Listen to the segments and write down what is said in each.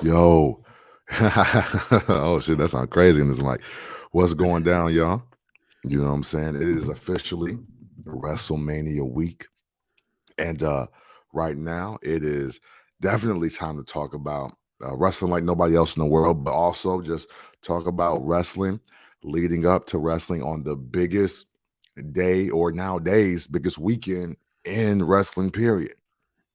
Yo. Oh shit, that sounds crazy in this mic. What's going down, y'all? You know what I'm saying? It is officially WrestleMania week. And right now it is definitely time to talk about wrestling like nobody else in the world, but also just talk about wrestling leading up to wrestling on the biggest day or nowadays biggest weekend in wrestling, period.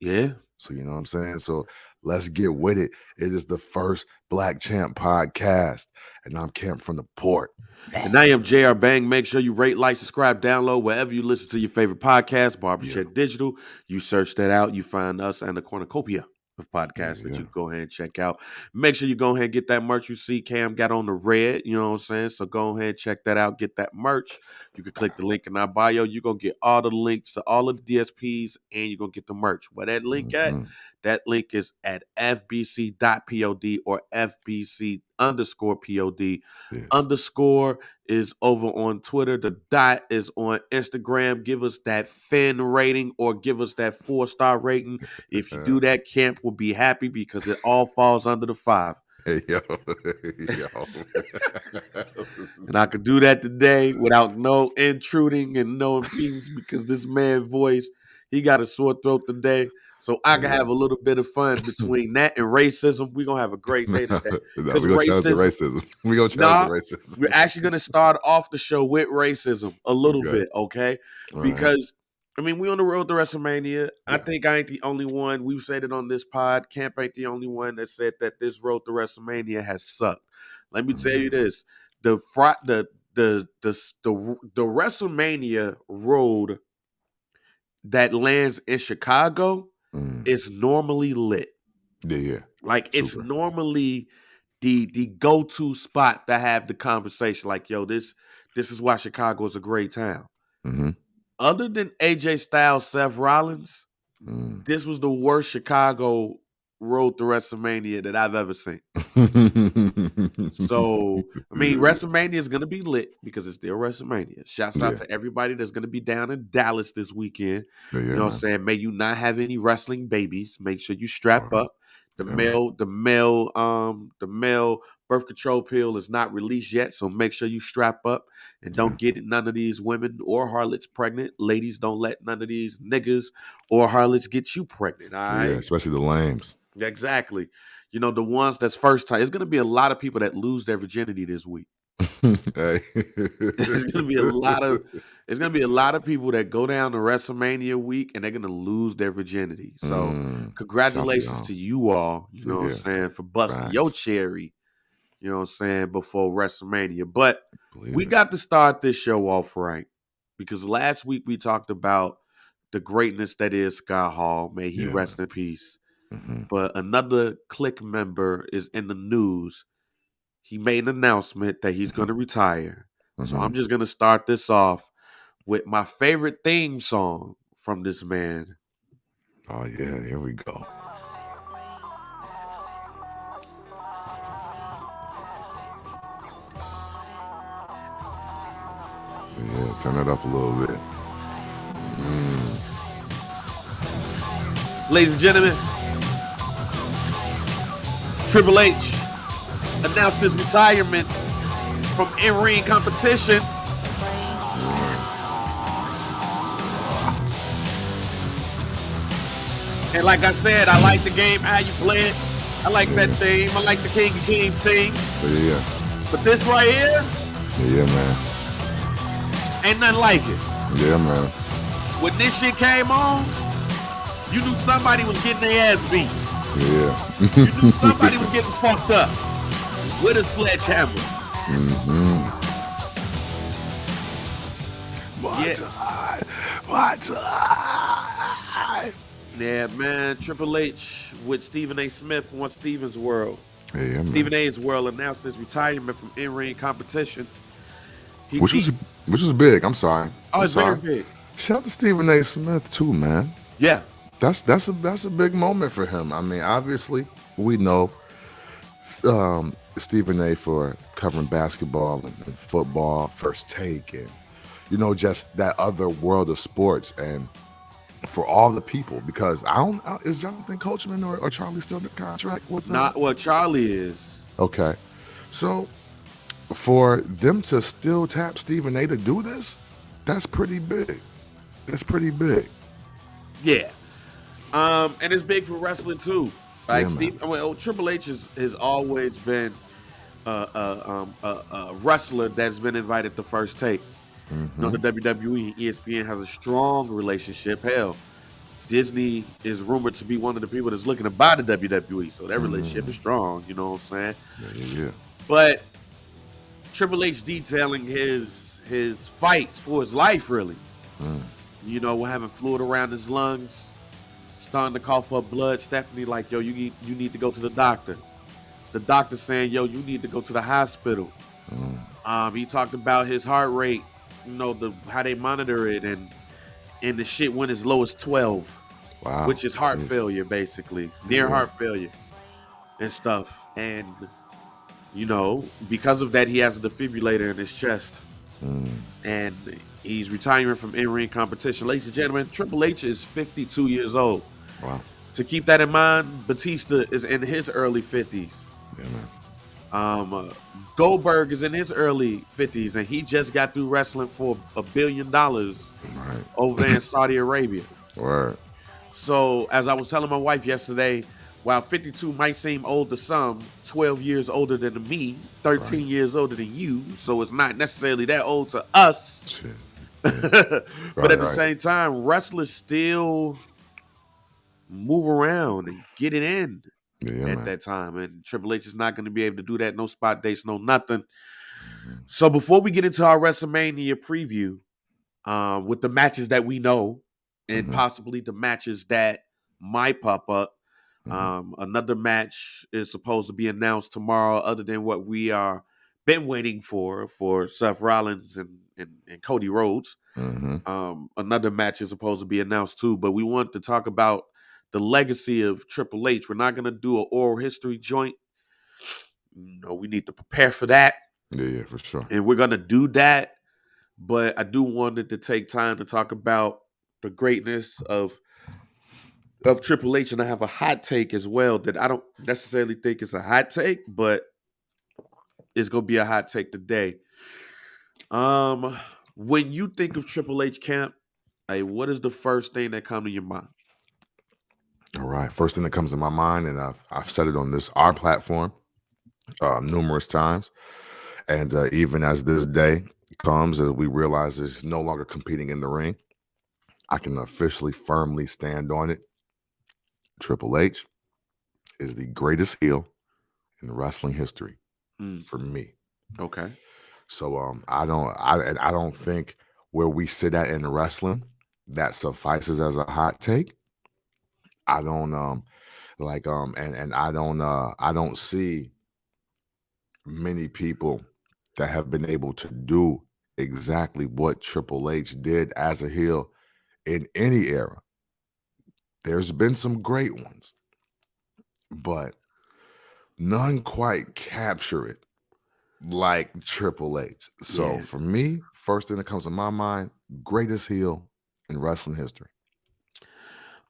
Yeah. So, you know what I'm saying? So let's get with it. It is the first Black Champ podcast, and I'm Camp from the Port. And I am JR Bang. Make sure you rate, like, subscribe, download wherever you listen to your favorite podcast, Barbercheck Digital. You search that out, you find us and the cornucopia of podcasts that you can go ahead and check out. Make sure you go ahead and get that merch. You see Cam got on the red, you know what I'm saying? So go ahead and check that out. Get that merch. You can click the link in our bio. You're going to get all the links to all of the DSPs, and you're going to get the merch. Where that link at? That link is at fbc.pod or fbc_pod. Underscore is over on Twitter. The dot is on Instagram. Give us that fan rating or give us that 4-star rating. If you do that, Camp will be happy because it all falls under the 5. Hey, yo. And I could do that today without no intruding and no impedance because this man's voice, he got a sore throat today. So I can have a little bit of fun between that and racism. We're going to have a great day today. Because we're going to challenge the racism. We're going to challenge the racism. We're actually going to start off the show with racism a little bit, okay? Because, I mean, we on the road to WrestleMania. Yeah. I think I ain't the only one. We've said it on this pod. Camp ain't the only one that said that this road to WrestleMania has sucked. Let me tell you this. The WrestleMania road that lands in Chicago is normally lit. Yeah. Like it's normally the go-to spot to have the conversation. Like, yo, this is why Chicago is a great town. Other than AJ Styles, Seth Rollins, this was the worst Chicago road to WrestleMania that I've ever seen. So, I mean, WrestleMania is going to be lit because it's still WrestleMania. Shouts out to everybody that's going to be down in Dallas this weekend. You know what I'm saying? May you not have any wrestling babies. Make sure you strap up. The male birth control pill is not released yet, so make sure you strap up and don't get none of these women or harlots pregnant. Ladies, don't let none of these niggas or harlots get you pregnant, all right? Yeah, especially the lames. Exactly. You know, the ones that's first time. It's going to be a lot of people that lose their virginity this week. Hey. There's going to be a lot of people that go down to WrestleMania week and they're going to lose their virginity. So congratulations to you all, you know what I'm saying, for busting your cherry, you know what I'm saying, before WrestleMania. But we got to start this show off right because last week we talked about the greatness that is Scott Hall. May he rest in peace. But another Click member is in the news. He made an announcement that he's going to retire. So I'm just going to start this off with my favorite theme song from this man. Oh, yeah. Here we go. Yeah, turn it up a little bit. Ladies and gentlemen, Triple H announced his retirement from in-ring competition. And like I said, I like the game, how you play it. I like that theme. I like the King of Kings theme. Yeah. But this right here, yeah, man, ain't nothing like it. Yeah, man. When this shit came on, you knew somebody was getting their ass beat. Yeah. You knew somebody was getting fucked up with a sledgehammer. What? Yeah, man. Triple H with Stephen A. Smith on Steven's World. Yeah, man. Stephen A's World announced his retirement from in-ring competition. Which was big. I'm sorry. Oh, it's very big. Shout out to Stephen A. Smith too, man. Yeah. That's a big moment for him. I mean, obviously, we know Stephen A. for covering basketball and football, First Take, and just that other world of sports. And for all the people, because I don't is Jonathan Coachman or Charlie still in the contract with Not what Charlie is. Okay. So for them to still tap Stephen A to do this, that's pretty big. That's pretty big. Yeah. And it's big for wrestling too. Like Triple H has always been a wrestler that's been invited to First Take. Mm-hmm. You know, the WWE and ESPN has a strong relationship. Hell, Disney is rumored to be one of the people that's looking to buy the WWE, so that relationship is strong. You know what I'm saying? Yeah. But Triple H detailing his fights for his life, really. You know, we're having fluid around his lungs, starting to cough up blood. Stephanie like, yo, you need to go to the doctor. The doctor saying, yo, you need to go to the hospital. He talked about his heart rate, you know, how they monitor it, and the shit went as low as 12. Wow. Which is heart failure, basically. Near heart failure and stuff. And, you know, because of that, he has a defibrillator in his chest. And he's retiring from in-ring competition. Ladies and gentlemen, Triple H is 52 years old. Wow. To keep that in mind, Batista is in his early 50s. Yeah, man. Goldberg is in his early 50s, and he just got through wrestling for $1 billion over there in Saudi Arabia. Right. So, as I was telling my wife yesterday, while 52 might seem old to some, 12 years older than me, 13 years older than you, so it's not necessarily that old to us. Shit. But at the same time, wrestlers still move around and get it in at that time. And Triple H is not going to be able to do that. No spot dates, no nothing. So before we get into our WrestleMania preview, with the matches that we know and possibly the matches that might pop up, another match is supposed to be announced tomorrow, other than what we are been waiting for Seth Rollins and Cody Rhodes. Another match is supposed to be announced too, but we want to talk about the legacy of Triple H. We're not going to do an oral history joint. You know, we need to prepare for that. Yeah, for sure. And we're going to do that. But I do wanted to take time to talk about the greatness of Triple H. And I have a hot take as well that I don't necessarily think is a hot take, but it's going to be a hot take today. When you think of Triple H camp, hey, what is the first thing that comes to your mind? All right. First thing that comes to my mind, and I've said it on our platform numerous times, and even as this day comes, as we realize it's no longer competing in the ring, I can officially, firmly stand on it. Triple H is the greatest heel in wrestling history for me. Okay. So I don't think where we sit at in wrestling that suffices as a hot take. I don't I don't see many people that have been able to do exactly what Triple H did as a heel in any era. There's been some great ones, but none quite capture it like Triple H. So for me, first thing that comes to my mind, greatest heel in wrestling history.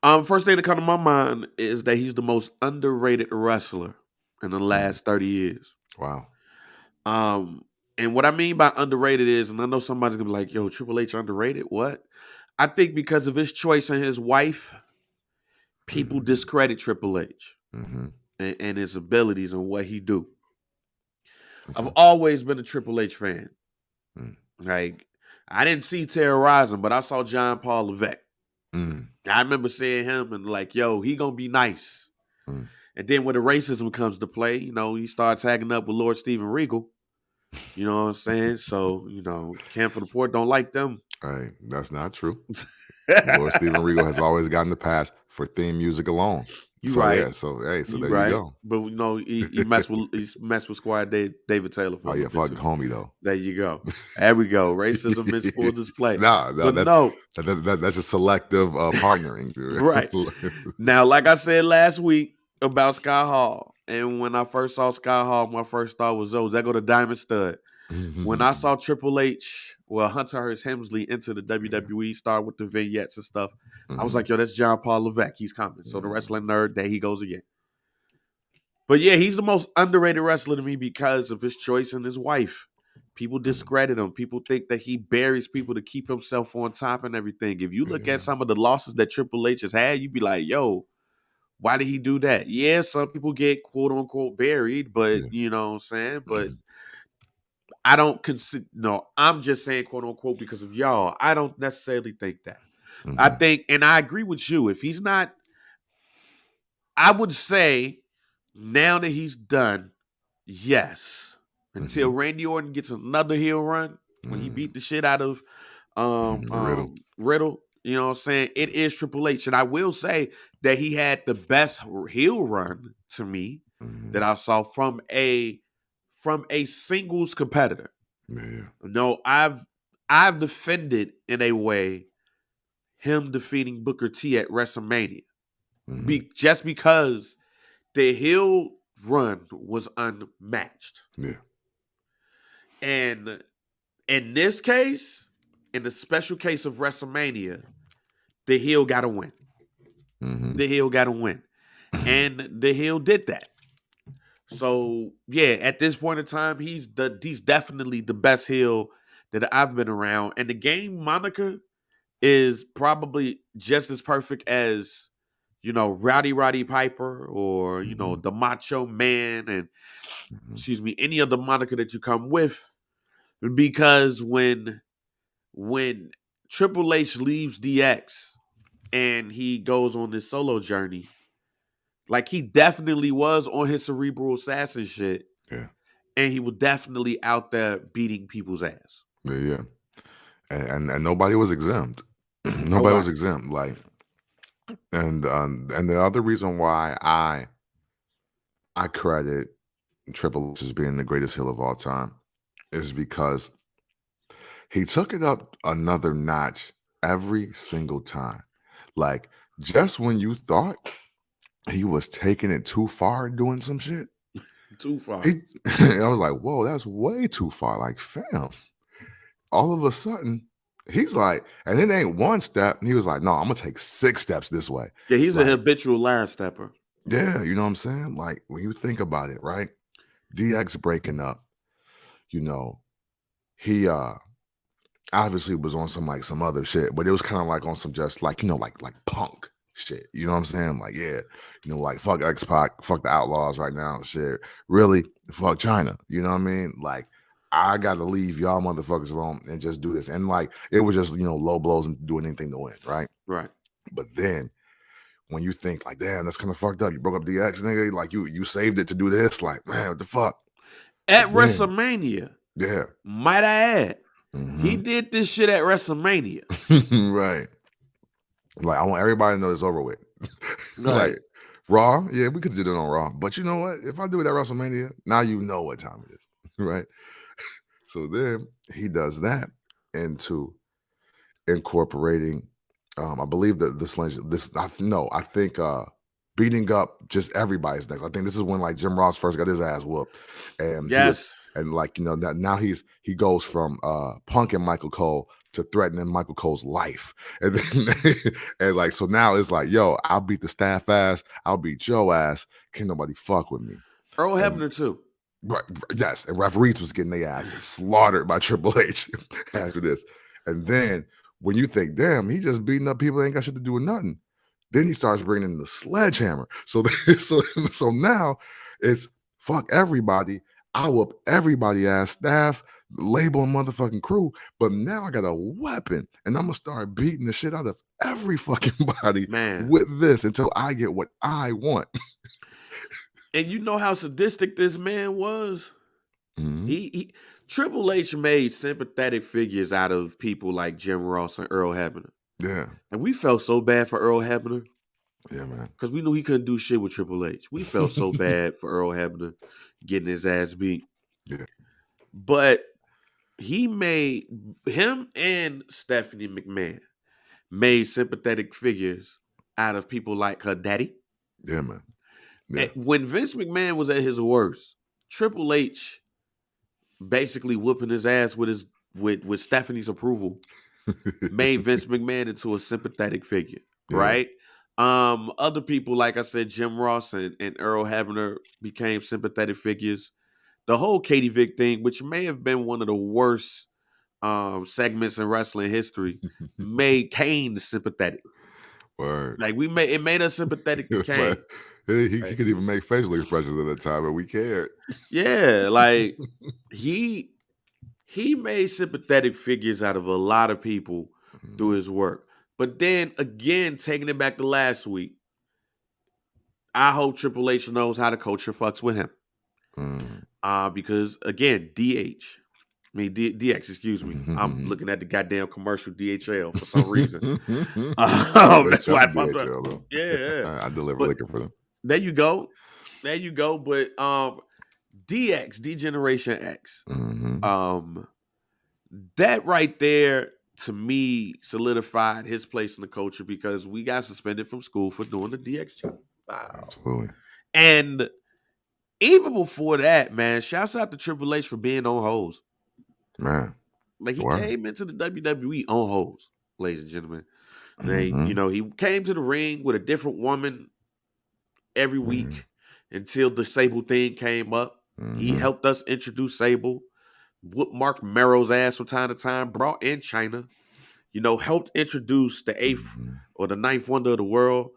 First thing that comes to my mind is that he's the most underrated wrestler in the last 30 years. Wow. And what I mean by underrated is, and I know somebody's gonna be like, yo, Triple H underrated? What? I think because of his choice and his wife, people discredit Triple H and his abilities and what he do. I've always been a Triple H fan. Like, I didn't see Terra Rising, but I saw John Paul Levesque. I remember seeing him and like, yo, he gonna be nice. And then when the racism comes to play, you know, he started tagging up with Lord Steven Regal. You know what I'm saying? So, you know, Camp for the Poor don't like them. Hey, that's not true. Lord Steven Regal has always gotten the pass for theme music alone. You right. Yeah, so hey, so there you go. But you know, he messed with Squire David Taylor for yeah, fuck homie though. There you go. There we go. Racism is full display. That's just selective partnering, dude. Right. Now, like I said last week about Scott Hall, and when I first saw Scott Hall, my first thought was, oh, that go to Diamond Stud. When I saw Triple H Hunter Hearst Helmsley into the WWE, started with the vignettes and stuff. I was like, yo, that's John Paul Levesque. He's coming. So the wrestling nerd, there he goes again. But yeah, he's the most underrated wrestler to me because of his choice and his wife. People discredit him. People think that he buries people to keep himself on top and everything. If you look at some of the losses that Triple H has had, you'd be like, yo, why did he do that? Yeah, some people get quote unquote buried, but you know what I'm saying? But I don't consider, no, I'm just saying quote unquote because of y'all. I don't necessarily think that. I think, and I agree with you, if he's not, I would say now that he's done, yes. Until Randy Orton gets another heel run when he beat the shit out of Riddle. You know what I'm saying? It is Triple H. And I will say that he had the best heel run to me that I saw from a singles competitor. No, I've defended in a way him defeating Booker T at WrestleMania. Just because the heel run was unmatched. Yeah. And in this case, in the special case of WrestleMania, the heel got to win. The heel got to win. And the heel did that. So, yeah, at this point in time, he's definitely the best heel that I've been around. And the game moniker is probably just as perfect as, you know, Roddy Piper or, you know, the Macho Man and, any other moniker that you come with. Because when Triple H leaves DX and he goes on this solo journey, like he definitely was on his cerebral assassin shit. Yeah. And he was definitely out there beating people's ass. Yeah. And nobody was exempt. Nobody was exempt. Like, and the other reason why I credit Triple H as being the greatest heel of all time is because he took it up another notch every single time. Like, just when you thought he was taking it too far doing some shit. Too far. I was like, whoa, that's way too far. Like, fam. All of a sudden, he's like, and it ain't one step. He was like, no, I'm going to take 6 steps this way. Yeah, he's like, a habitual last stepper. Yeah, you know what I'm saying? Like, when you think about it, right? DX breaking up, you know, he obviously was on some other shit, but it was kind of like on some just like, you know, like punk shit. You know what I'm saying? Like, yeah, you know, like fuck X-Pac, fuck the Outlaws right now, shit. Really, fuck China. You know what I mean? Like, I gotta leave y'all motherfuckers alone and just do this. And like, it was just, you know, low blows and doing anything to win, right? Right. But then when you think like, damn, that's kind of fucked up. You broke up DX, nigga. Like you saved it to do this. Like, man, what the fuck? At WrestleMania. Yeah. Might I add, he did this shit at WrestleMania. Right. Like, I want everybody to know it's over with. Right. Like, Raw, yeah, we could do it on Raw. But you know what? If I do it at WrestleMania, now you know what time it is. Right. So then he does that into incorporating, I believe that I think beating up just everybody's next. I think this is when like Jim Ross first got his ass whooped. And yes. And like, you know, now he goes from punking Michael Cole to threatening Michael Cole's life. And then, and like, so now it's like, yo, I'll beat the staff ass, I'll beat your ass. Can't nobody fuck with me. Earl Hebner too. Right, yes, and referees was getting their asses slaughtered by Triple H after this. And then when you think, damn, he just beating up people that ain't got shit to do with nothing, then he starts bringing in the sledgehammer. So so now it's fuck everybody. I whoop everybody ass, staff, label, and motherfucking crew. But now I got a weapon, and I'm gonna start beating the shit out of every fucking body with this until I get what I want. And you know how sadistic this man was? He Triple H made sympathetic figures out of people like Jim Ross and Earl Hebner. Yeah. And we felt so bad for Earl Hebner. Yeah, man. Because we knew he couldn't do shit with Triple H. We felt so bad for Earl Hebner getting his ass beat. Yeah. But him and Stephanie McMahon made sympathetic figures out of people like her daddy. Yeah, man. Yeah. When Vince McMahon was at his worst, Triple H basically whooping his ass with his with Stephanie's approval, made Vince McMahon into a sympathetic figure, right? Other people, like I said, Jim Ross and Earl Hebner became sympathetic figures. The whole Katie Vick thing, which may have been one of the worst segments in wrestling history, made Kane sympathetic. Word. Like it made us sympathetic to Kane. Like, he could even make facial expressions at that time, but we cared. Yeah, like he made sympathetic figures out of a lot of people through his work. But then again, taking it back to last week, I hope Triple H knows how the culture fucks with him. Because again, DX, excuse me. I'm looking at the goddamn commercial DHL for some reason. That's why I popped up. Yeah. I deliver liquor for them. There you go. But DX, D-Generation X. That right there, to me, solidified his place in the culture because we got suspended from school for doing the DX job. Wow. Absolutely. And even before that, man, shouts out to Triple H for being on hoes. Man. Like he came into the WWE on hoes, ladies and gentlemen. He came to the ring with a different woman every week until the Sable thing came up. He helped us introduce Sable, whooped Mark Merrow's ass from time to time, brought in China, helped introduce the 8th or the 9th wonder of the world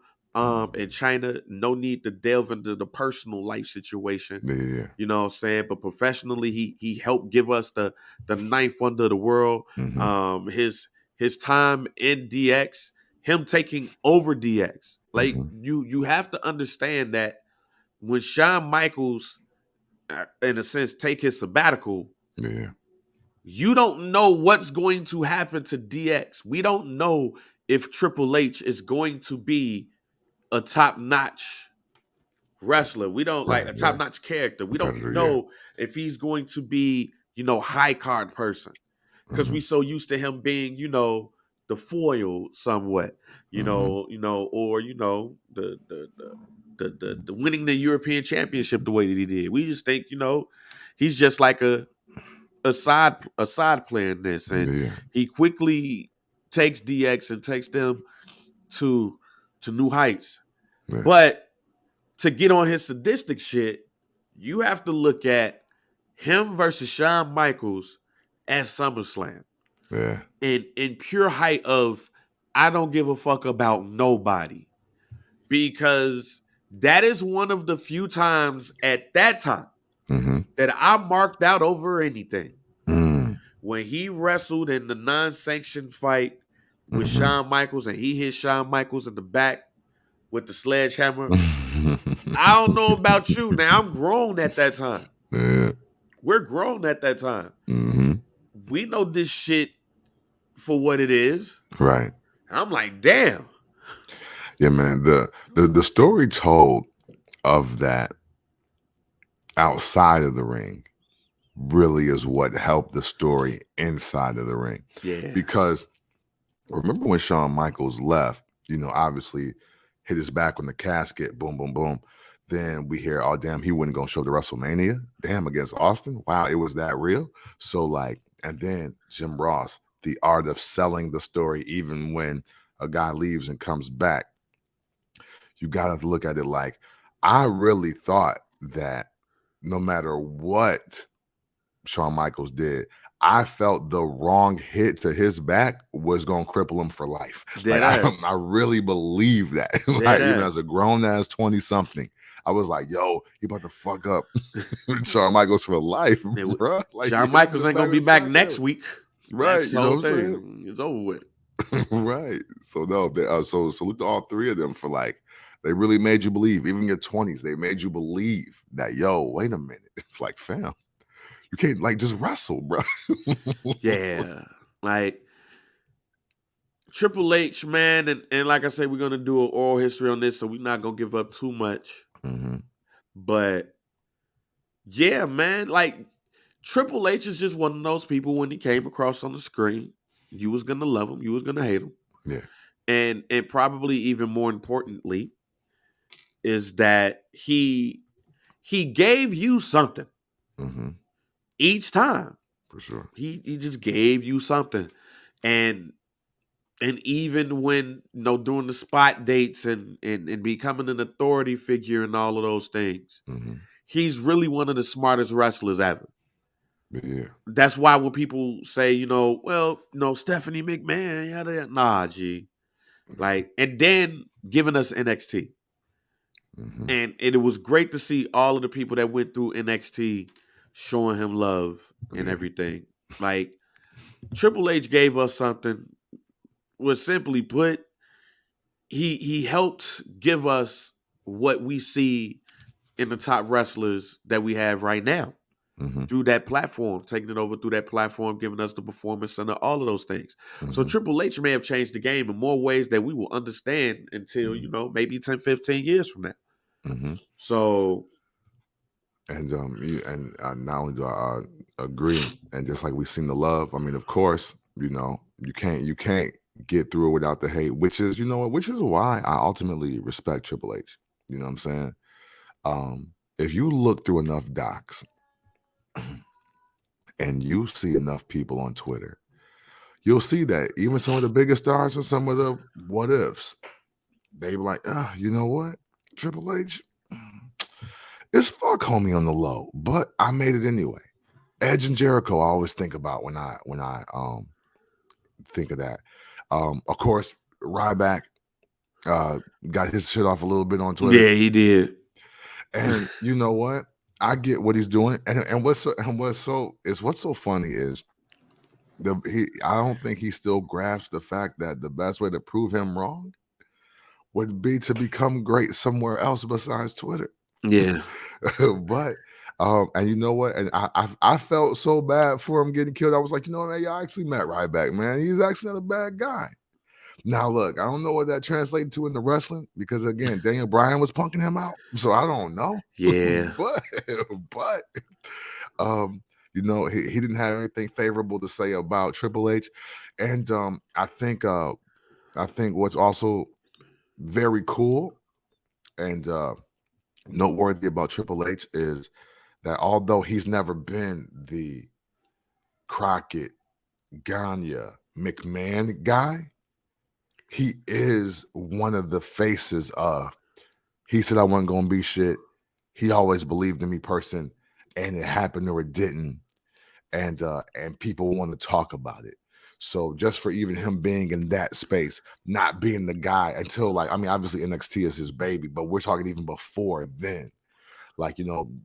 in China. No need to delve into the personal life situation. Yeah. You know what I'm saying? But professionally, he helped give us the 9th wonder of the world. His time in DX, him taking over DX. Like you have to understand that when Shawn Michaels, in a sense, take his sabbatical, you don't know what's going to happen to DX. We don't know if Triple H is going to be a top-notch wrestler. We don't like a top-notch character. We don't know if he's going to be, high card person. Because we so used to him being, the foil somewhat, or the winning the European Championship the way that he did. We just think, he's just like a side player in this, and he quickly takes DX and takes them to new heights. But to get on his sadistic shit, you have to look at him versus Shawn Michaels at SummerSlam. In pure height of I don't give a fuck about nobody, because that is one of the few times at that time that I marked out over anything. When he wrestled in the non-sanctioned fight with Shawn Michaels and he hit Shawn Michaels in the back with the sledgehammer. I don't know about you. Now, I'm grown at that time. We're grown at that time. We know this shit for what it is. Right. I'm like, damn. Yeah, man. The story told of that outside of the ring really is what helped the story inside of the ring. Yeah. Because remember when Shawn Michaels left, obviously hit his back on the casket, boom, boom, boom. Then we hear, oh, damn, he wasn't going to show up to WrestleMania. Damn, against Austin. Wow, it was that real. So and then Jim Ross, the art of selling the story, even when a guy leaves and comes back. You got to look at it like, I really thought that no matter what Shawn Michaels did, I felt the wrong hit to his back was going to cripple him for life. I really believe that. Even as a grown-ass 20-something, I was like, yo, he about to fuck up Shawn Michaels for life, bro. Shawn Michaels ain't going to be back next week. Right. You know what I'm saying? It's over with. Right. So, no, so salute to all three of them for they really made you believe, even in your 20s, they made you believe that, yo, wait a minute. It's like, fam, you can't just wrestle, bro. Yeah. Triple H, man, and like I said, we're going to do an oral history on this, so we're not going to give up too much. But, yeah, man, Triple H is just one of those people when he came across on the screen, you was going to love him, you was going to hate him. Yeah. And probably even more importantly is that he gave you something each time. For sure. He just gave you something. And even when, doing the spot dates and becoming an authority figure and all of those things, he's really one of the smartest wrestlers ever. Yeah. That's why when people say, well, Stephanie McMahon, nah, G. Like, and then giving us NXT. And it was great to see all of the people that went through NXT showing him love and everything. Like, Triple H gave us something. Was simply put, he helped give us what we see in the top wrestlers that we have right now through that platform, taking it over through that platform, giving us the performance center, all of those things. So Triple H may have changed the game in more ways that we will understand until, maybe 10, 15 years from now. So. And not only do I agree, and just like we've seen the love, I mean, of course, you can't get through it without the hate, which is, which is why I ultimately respect Triple H. You know what I'm saying? If you look through enough docs and you see enough people on Twitter, you'll see that even some of the biggest stars and some of the what ifs, they be like, you know what? Triple H, it's fuck homie on the low, but I made it anyway. Edge and Jericho, I always think about when I think of that. Of course, Ryback got his shit off a little bit on Twitter. Yeah, he did. And you know what? I get what he's doing, and what's so funny is I don't think he still grasps the fact that the best way to prove him wrong would be to become great somewhere else besides Twitter. Yeah. But and you know what? And I felt so bad for him getting killed. I was like, man, I actually met Ryback, man. He's actually not a bad guy. Now, look, I don't know what that translated to in the wrestling because, again, Daniel Bryan was punking him out. So I don't know. Yeah. but he didn't have anything favorable to say about Triple H. And I think what's also very cool and noteworthy about Triple H is that although he's never been the Crockett, Gagne, McMahon guy, he is one of the faces of, he said I wasn't going to be shit. He always believed in me person, and it happened or it didn't. And people want to talk about it. So just for even him being in that space, not being the guy until obviously NXT is his baby, but we're talking even before then.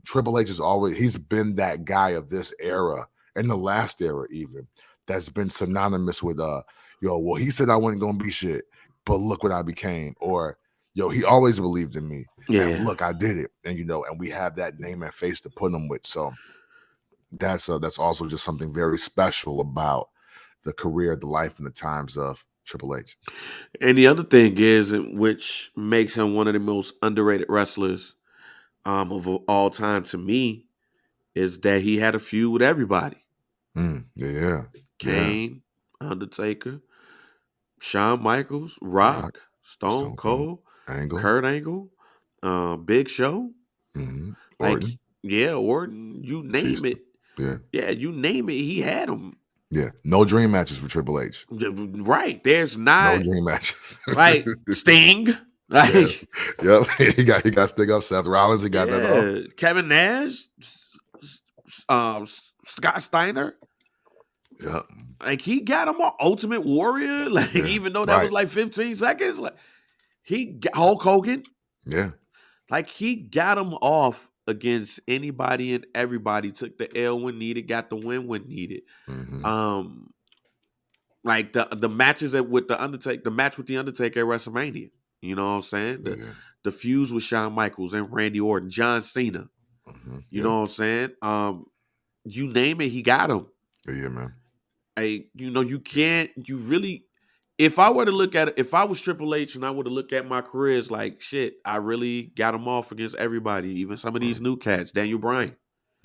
Triple H he's been that guy of this era and the last era even that's been synonymous with well, he said I wasn't gonna be shit, but look what I became. Or he always believed in me. Yeah. And look, I did it. And and we have that name and face to put him with. So that's also just something very special about the career, the life, and the times of Triple H. And the other thing is, which makes him one of the most underrated wrestlers of all time to me, is that he had a feud with everybody. Yeah. Kane, Undertaker, Shawn Michaels, Rock, Stone Cold, Angle. Kurt Angle, Big Show. Orton. Orton, you name it. Yeah, you name it, he had them. Yeah, no dream matches for Triple H. Right, there's not no dream matches. Like Sting. Like, yep, he got Sting up. Seth Rollins, he got that off. Kevin Nash, Scott Steiner. Yeah, like he got him on Ultimate Warrior. Like even though that was like 15 seconds, like he got Hulk Hogan. Yeah, like he got him off against anybody and everybody. Took the L when needed, got the win when needed. Like the matches with the Undertaker, the match with the Undertaker at WrestleMania. You know what I'm saying? The fuse with Shawn Michaels and Randy Orton, John Cena. You know what I'm saying? You name it, he got him. Yeah, man. You can't. You really. If I were to look at it, if I was Triple H and I were to look at my career, it's like shit. I really got him off against everybody, even some of these new cats. Daniel Bryan.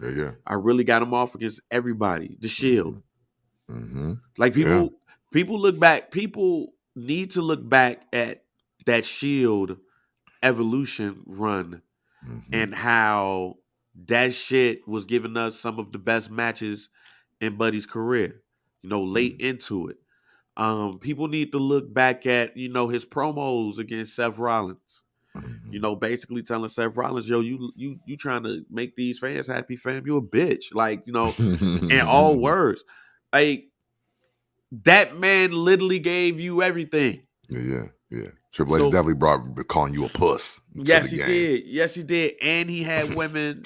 Yeah. I really got him off against everybody. The Shield. Like people look back. People need to look back at that Shield evolution run and how that shit was giving us some of the best matches in Buddy's career, late into it. People need to look back at, his promos against Seth Rollins. Basically telling Seth Rollins, yo, you trying to make these fans happy, fam. You a bitch. Like, in all words. Like, that man literally gave you everything. Yeah. Triple H definitely brought calling you a puss. Yes, he did. Yes, he did. And he had women,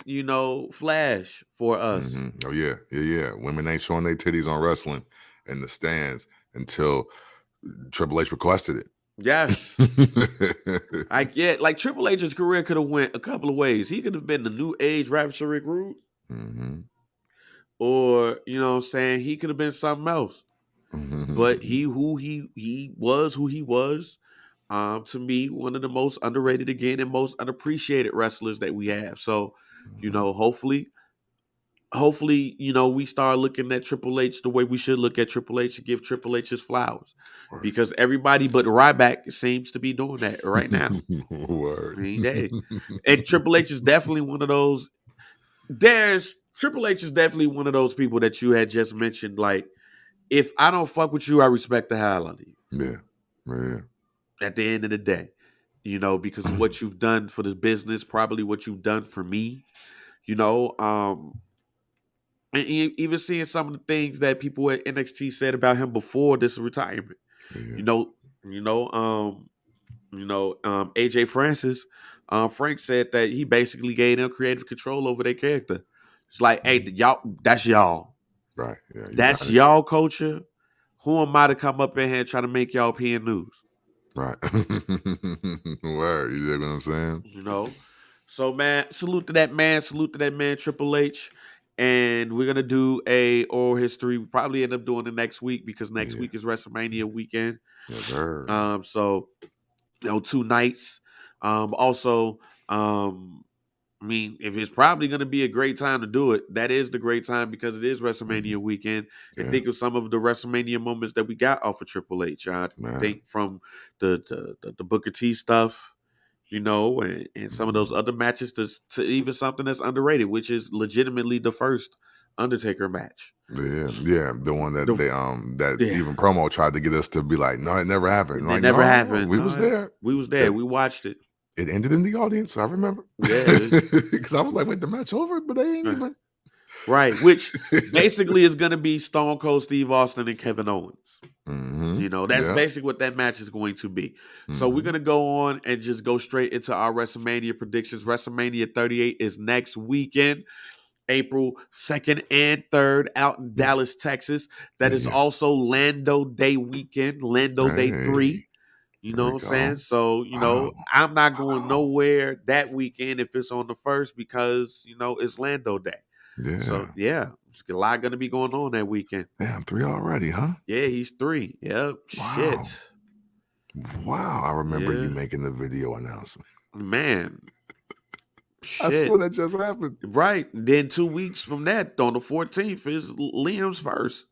flash for us. Oh, yeah. Women ain't showing their titties on wrestling in the stands until Triple H requested it. Yes. Like Triple H's career could have went a couple of ways. He could have been the new age Ravishing Rick Rude. Or, he could have been something else. But he was who he was. To me, one of the most underrated again and most unappreciated wrestlers that we have. So, hopefully, we start looking at Triple H the way we should look at Triple H and give Triple H his flowers. Word. Because everybody but Ryback seems to be doing that right now. Word. And Triple H is definitely one of those. Triple H is definitely one of those people that you had just mentioned. Like, if I don't fuck with you, I respect the hell out of you. Yeah. At the end of the day, because of what you've done for this business, probably what you've done for me, and even seeing some of the things that people at NXT said about him before this retirement. AJ Francis, Frank said that he basically gave them creative control over their character. It's like, hey, y'all, that's y'all. Right. Yeah, that's y'all culture. Who am I to come up in here and try to make y'all PN news? Right. Word. You know what I'm saying? So, man, salute to that man. Salute to that man, Triple H. And we're going to do a oral history. We'll probably end up doing it next week because next week is WrestleMania weekend. Yes, sir. So, 2 nights. Also, I mean, if it's probably going to be a great time to do it, that is the great time because it is WrestleMania weekend. And think of some of the WrestleMania moments that we got off of Triple H. I think from the Booker T stuff, and some of those other matches to even something that's underrated, which is legitimately the first Undertaker match. Yeah, the one that even promo tried to get us to be like, no, it never happened. It never happened. We was there. We was there. We watched it. It ended in the audience. I remember. Yeah, because I was like, wait, the match over, but they ain't even. Right, which basically is going to be Stone Cold Steve Austin and Kevin Owens. That's basically what that match is going to be. So we're going to go on and just go straight into our WrestleMania predictions. WrestleMania 38 is next weekend, April 2nd and 3rd out in Dallas, Texas. That is also Lando Day weekend, Lando Day 3. You know what I'm saying? So, I'm not going nowhere that weekend if it's on the 1st because, it's Lando Day. Yeah. So, there's a lot going to be going on that weekend. Damn, 3 already, huh? Yeah, he's 3. Yep. Wow. Shit. Wow. I remember you making the video announcement. Man. I swear that just happened. Right. Then 2 weeks from that, on the 14th, is Liam's first.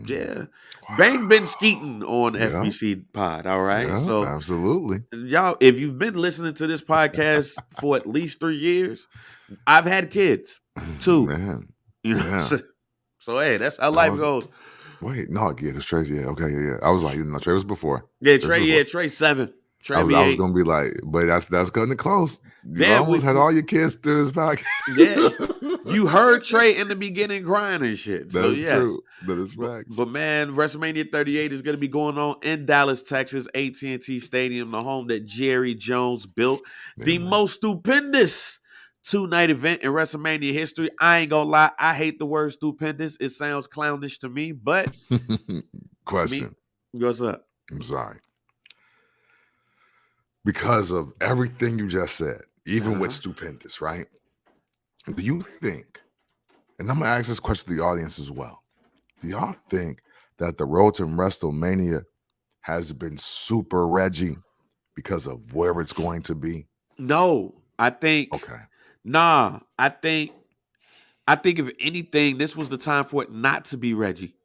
Yeah. Wow. Bang been skeeting on FBC Pod, all right? Yeah, so absolutely. Y'all, if you've been listening to this podcast for at least 3 years, I've had kids too. Man. So hey, that's how life goes. Wait, no, it's Trey. Yeah, okay, yeah. I was like, Trey was before. Yeah, Trey's 7. Trey I was gonna be like, but that's cutting it close. You almost had all your kids through his podcast. Yeah, you heard Trey in the beginning crying and shit. That's true. That is facts. But man, WrestleMania 38 is going to be going on in Dallas, Texas, AT&T Stadium, the home that Jerry Jones built. The most stupendous 2-night event in WrestleMania history. I ain't gonna lie, I hate the word stupendous. It sounds clownish to me, but question. What's up? I'm sorry. Because of everything you just said, even with stupendous, right? Do you think, and I'm going to ask this question to the audience as well, do y'all think that the road to WrestleMania has been super Reggie because of where it's going to be? No, I think. Okay. Nah, I think if anything, this was the time for it not to be Reggie.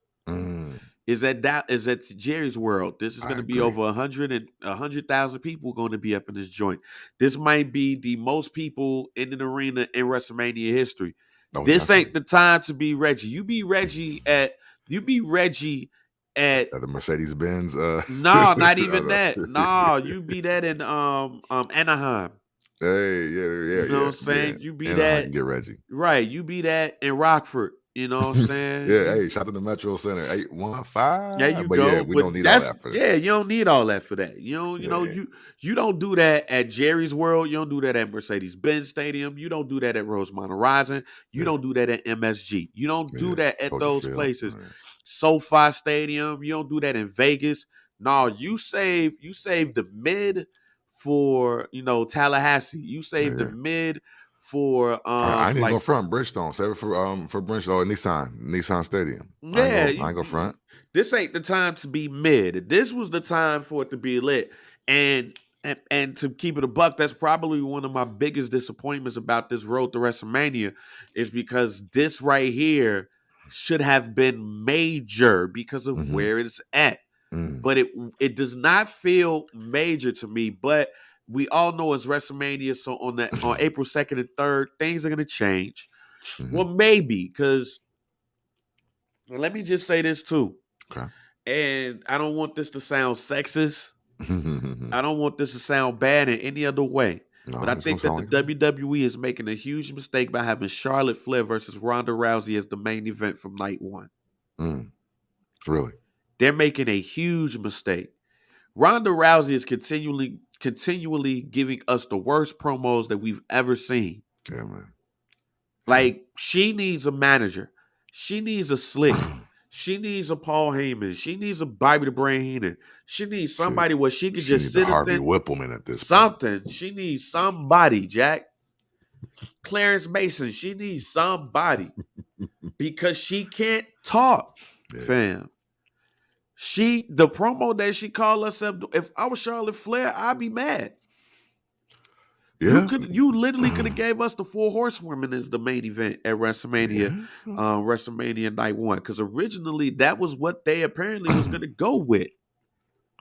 Is that Jerry's world? This is going to be over 100,000 people going to be up in this joint. This might be the most people in an arena in WrestleMania history. This ain't the time to be Reggie. You be Reggie at the Mercedes Benz. No, not even that. No, you be that in Anaheim. Hey, You know what I'm saying? You be Anaheim, that. get Reggie. Right. You be that in Rockford. You know what I'm saying? Yeah, hey, shout out to the Metro Center 815. There you but go. Yeah, we don't need all that for that. Yeah, you don't need all that for that. You don't do that at Jerry's World. You don't do that at Mercedes-Benz Stadium. You don't do that at Rosemont Horizon. You don't do that at MSG. You don't do that at those places. Right. SoFi Stadium. You don't do that in Vegas. No, you save the mid for Tallahassee. You save the mid for I ain't even go front Bridgestone. Save it for Bridgestone, Nissan Stadium. Yeah, I ain't go front. This ain't the time to be mid. This was the time for it to be lit. And to keep it a buck, that's probably one of my biggest disappointments about this road to WrestleMania, is because this right here should have been major because of where it's at. But it does not feel major to me. But we all know it's WrestleMania, so on April 2nd and 3rd, things are going to change. Well, maybe, because let me just say this too. Okay. And I don't want this to sound sexist. I don't want this to sound bad in any other way. No, but I think that the WWE is making a huge mistake by having Charlotte Flair versus Ronda Rousey as the main event from night one. Really? They're making a huge mistake. Ronda Rousey is continually giving us the worst promos that we've ever seen. Yeah, man. Like, she needs a manager. She needs a Slick. She needs a Paul Heyman. She needs a Bobby the Brain Heenan. She needs somebody where she could just sit Harvey Whippleman at this something. Point. She needs somebody, Jack. Clarence Mason. She needs somebody because she can't talk, fam. The promo that she called herself, if I was Charlotte Flair, I'd be mad. Yeah. You literally could have gave us the 4 Horsewomen as the main event at WrestleMania, WrestleMania Night 1. Because originally that was what they apparently was going to go with.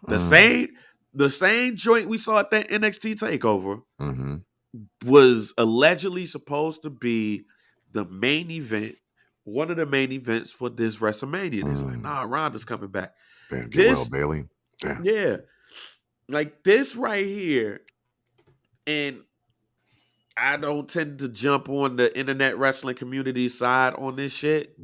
The same joint we saw at that NXT takeover was allegedly supposed to be the main event, one of the main events for this WrestleMania. It's like, nah, Ronda's coming back. Damn, get well, Bailey. Damn. Yeah. Like this right here, and I don't tend to jump on the internet wrestling community side on this shit,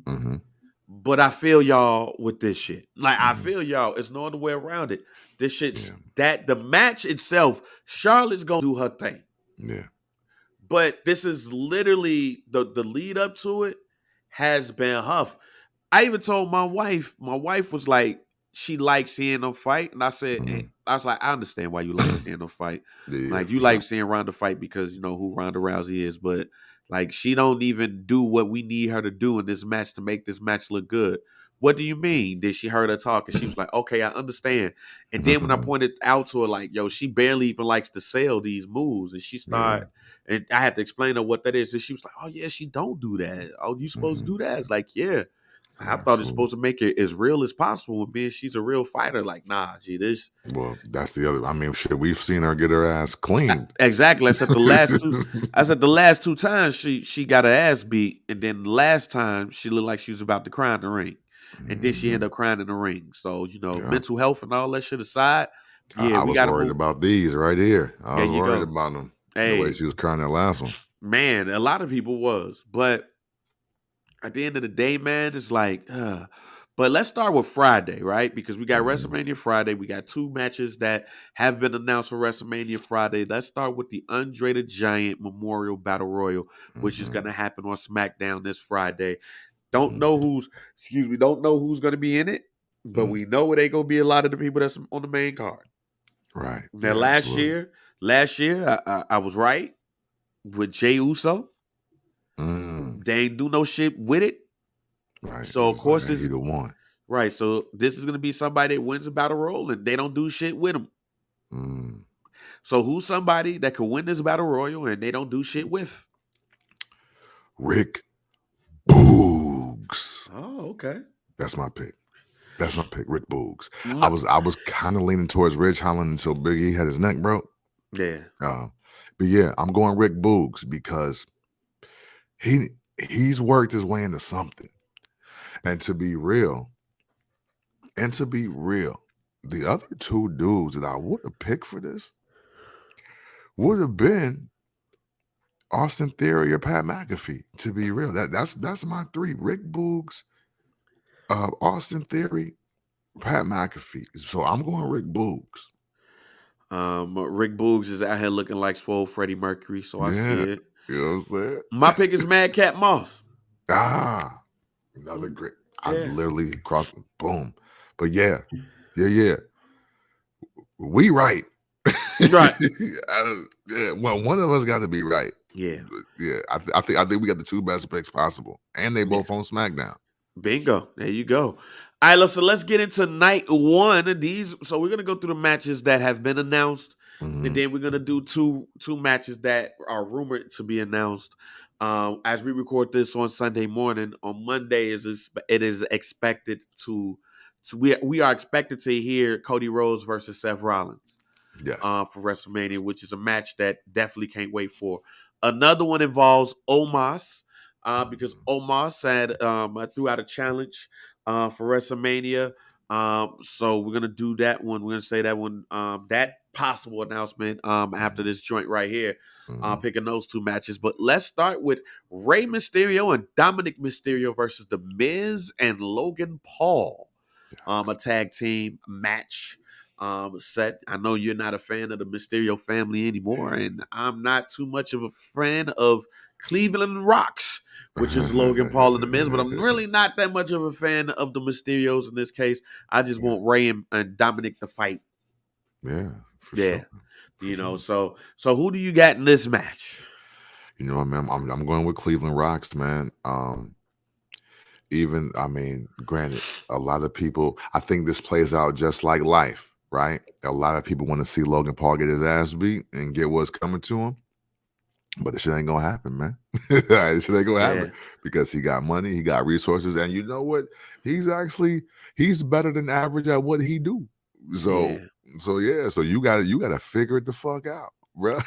but I feel y'all with this shit. Like, I feel y'all. It's no other way around it. This shit's that the match itself, Charlotte's gonna do her thing. Yeah. But this is literally the lead up to it has been huff. I even told my wife was like, she likes seeing them fight. And I said, I was like, I understand why you like seeing them fight. Like, you like seeing Ronda fight because you know who Ronda Rousey is, but like, she don't even do what we need her to do in this match to make this match look good. What do you mean? Did she heard her talk? And she was like, okay, I understand. And then when I pointed out to her, like, yo, she barely even likes to sell these moves. And she started, and I had to explain to her what that is. And she was like, oh, yeah, she don't do that. Oh, you supposed to do that? It's like, yeah. I thought it's supposed to make it as real as possible. And being she's a real fighter, like, nah, gee, this. Well, that's the other. I mean, shit, we've seen her get her ass cleaned. Exactly. I said the last 2 times she got her ass beat, and then the last time she looked like she was about to cry in the ring, and then she ended up crying in the ring. So mental health and all that shit aside, I was worried about these right here. I was worried about them. The way she was crying that last one. Man, a lot of people was, but. At the end of the day, man, it's like, but let's start with Friday, right? Because we got WrestleMania Friday. We got 2 matches that have been announced for WrestleMania Friday. Let's start with the Andre the Giant Memorial Battle Royal, which is going to happen on SmackDown this Friday. Don't know who's going to be in it, but we know it ain't going to be a lot of the people that's on the main card. Right. Now, last year, I was right with Jey Uso. They ain't do no shit with it. Right. So of course this is either one. Right. So this is gonna be somebody that wins a battle royal and they don't do shit with them. So who's somebody that could win this battle royal and they don't do shit with? Rick Boogs. Oh, okay. That's my pick. Rick Boogs. I was kind of leaning towards Ridge Holland until Big E had his neck broke. Yeah. But yeah, I'm going Rick Boogs because he's worked his way into something. And to be real, the other two dudes that I would have picked for this would have been Austin Theory or Pat McAfee. To be real, that's my three: Rick Boogs, Austin Theory, Pat McAfee. So I'm going Rick Boogs. Rick Boogs is out here looking like swole Freddie Mercury, so I see it. You know what I'm saying? My pick is Madcap Moss. Another great. I literally crossed. Boom. But yeah. We right. Right. Well, one of us got to be right. Yeah. I think we got the two best picks possible, and they both on SmackDown. Bingo. There you go. All right, so let's get into night one. So we're gonna go through the matches that have been announced, and then we're gonna do two matches that are rumored to be announced. As we record this on Sunday morning, on Monday it is expected we are expected to hear Cody Rhodes versus Seth Rollins. Yes. For WrestleMania, which is a match that definitely can't wait for. Another one involves Omos, because Omos threw out a challenge for WrestleMania. So we're gonna do that one. We're gonna say that one, that possible announcement after this joint right here. Picking those two matches. But let's start with Rey Mysterio and Dominic Mysterio versus The Miz and Logan Paul. A tag team match. Set. I know you're not a fan of the Mysterio family anymore, and I'm not too much of a fan of Cleveland Rocks, which is Logan Paul and The Miz, but I'm really not that much of a fan of the Mysterios in this case. I just want Rey and Dominic to fight. Yeah, for sure. You know, so who do you got in this match? You know, man, I'm going with Cleveland Rocks, man. Granted, a lot of people, I think this plays out just like life, right? A lot of people want to see Logan Paul get his ass beat and get what's coming to him. But this shit ain't gonna happen, man. This shit ain't gonna happen because he got money, he got resources, and you know what? He's better than average at what he do. So you gotta figure it the fuck out, bro.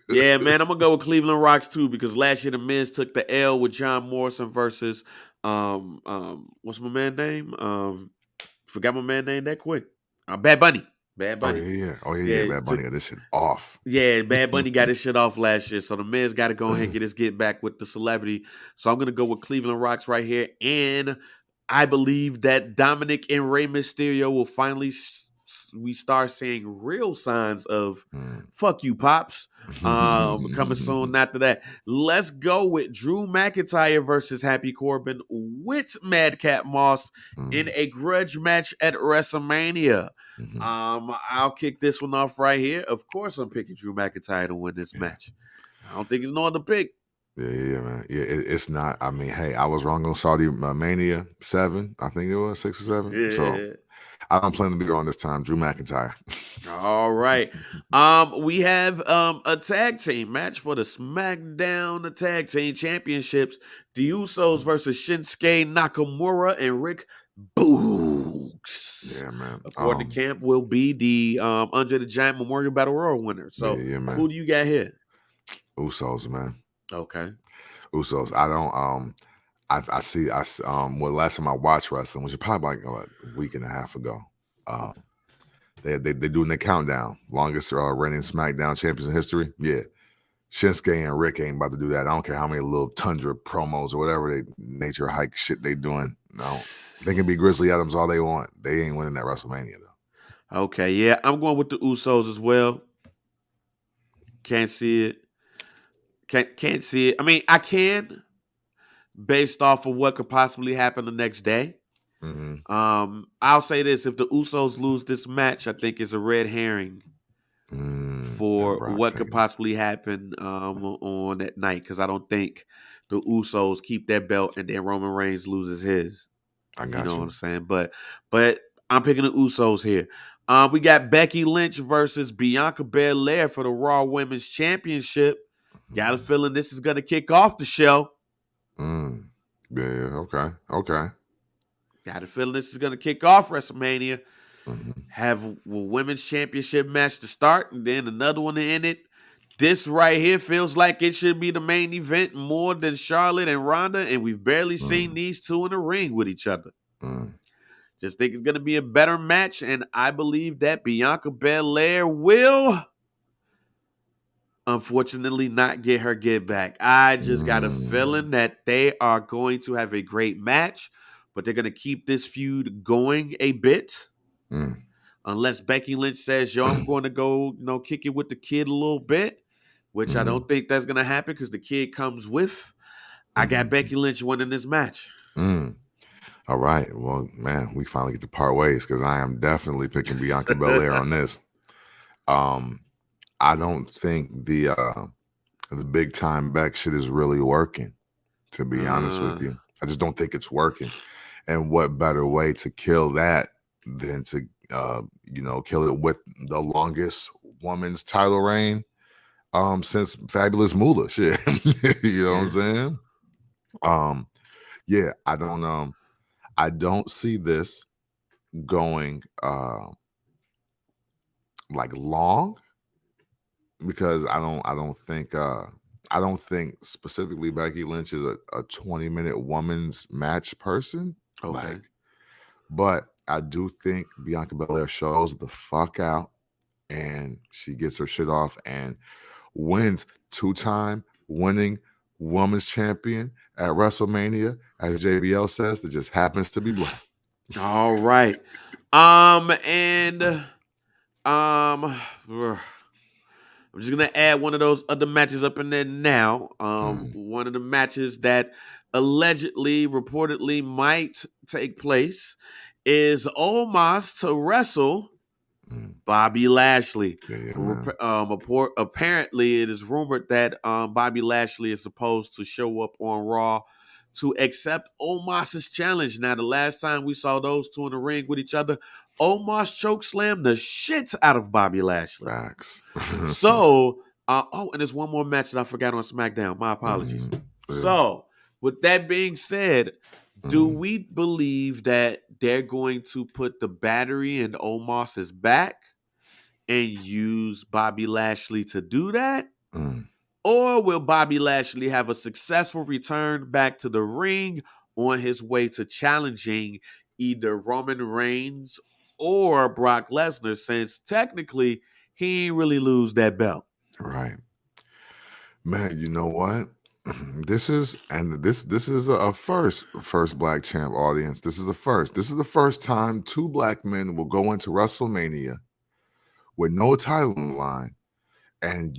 Yeah, man, I'm gonna go with Cleveland Rocks too, because last year the Miz took the L with John Morrison versus what's my man name? Forgot my man name that quick. Bad Bunny. Bad Bunny. Oh yeah. Bad Bunny got this shit off. Yeah, Bad Bunny got his shit off last year. So the Miz got to go ahead and get his get back with the celebrity. So I'm going to go with Cleveland Rocks right here. And I believe that Dominic and Rey Mysterio will finally we start seeing real signs of fuck you, Pops. Coming soon after that. Let's go with Drew McIntyre versus Happy Corbin with Madcap Moss in a grudge match at WrestleMania. I'll kick this one off right here. Of course, I'm picking Drew McIntyre to win this match. I don't think there's no other pick. Yeah, man. Yeah, it's not. I mean, hey, I was wrong on Saudi Mania 7. I think it was 6 or 7. Yeah. So I don't plan to be wrong this time. Drew McIntyre. All right. We have a tag team match for the SmackDown Tag Team Championships. The Usos versus Shinsuke Nakamura and Rick Boogs. Yeah, man. According to Camp, will be the Andre the Giant Memorial Battle Royal winner. So who do you got here? Usos, man. Okay. Usos. I don't last time I watched wrestling, which is probably like a week and a half ago. They're doing the countdown. Longest reigning SmackDown champions in history. Yeah. Shinsuke and Rick ain't about to do that. I don't care how many little Tundra promos or whatever nature hike shit they doing. No. They can be Grizzly Adams all they want. They ain't winning that WrestleMania though. Okay, yeah. I'm going with the Usos as well. Can't see it. Can't see it. I mean, I can, based off of what could possibly happen the next day. I'll say this: if the Usos lose this match, I think it's a red herring for what could possibly happen on that night. Because I don't think the Usos keep that belt and then Roman Reigns loses his. I got you. Know what I'm saying? But I'm picking the Usos here. We got Becky Lynch versus Bianca Belair for the Raw Women's Championship. Got a feeling this is going to kick off the show. Yeah, okay. Got a feeling this is going to kick off WrestleMania. Have a women's championship match to start, and then another one to end it. This right here feels like it should be the main event more than Charlotte and Ronda, and we've barely seen these two in the ring with each other. Just think it's going to be a better match, and I believe that Bianca Belair will, unfortunately, not get her get back. I just got a feeling that they are going to have a great match, but they're going to keep this feud going a bit. Unless Becky Lynch says, yo, I'm going to go, kick it with the kid a little bit, which I don't think that's going to happen because the kid comes with. I got Becky Lynch winning this match. All right. Well, man, we finally get to part ways because I am definitely picking Bianca Belair on this. I don't think the big time back shit is really working, to be honest with you. I just don't think it's working. And what better way to kill that than to kill it with the longest woman's title reign since Fabulous Moolah shit. You know what I'm saying? Yeah, I don't see this going like long because I don't think specifically Becky Lynch is a 20-minute woman's match person. Okay. But I do think Bianca Belair shows the fuck out and she gets her shit off and wins 2-time winning women's champion at WrestleMania, as JBL says, that just happens to be black. All right. I'm just gonna add one of those other matches up in there now. One of the matches that allegedly, reportedly might take place is Omos to wrestle Bobby Lashley. Apparently, it is rumored that Bobby Lashley is supposed to show up on Raw to accept Omos's challenge. Now, the last time we saw those two in the ring with each other, Omos chokeslammed the shit out of Bobby Lashley. So, and there's one more match that I forgot on SmackDown. My apologies. So, with that being said, do we believe that they're going to put the battery in Omos's back and use Bobby Lashley to do that? Or will Bobby Lashley have a successful return back to the ring on his way to challenging either Roman Reigns or Brock Lesnar, since technically he ain't really lose that belt? Right. Man, you know what? This is a first black champ audience. This is the first. This is the first time two black men will go into WrestleMania with no title on the line, and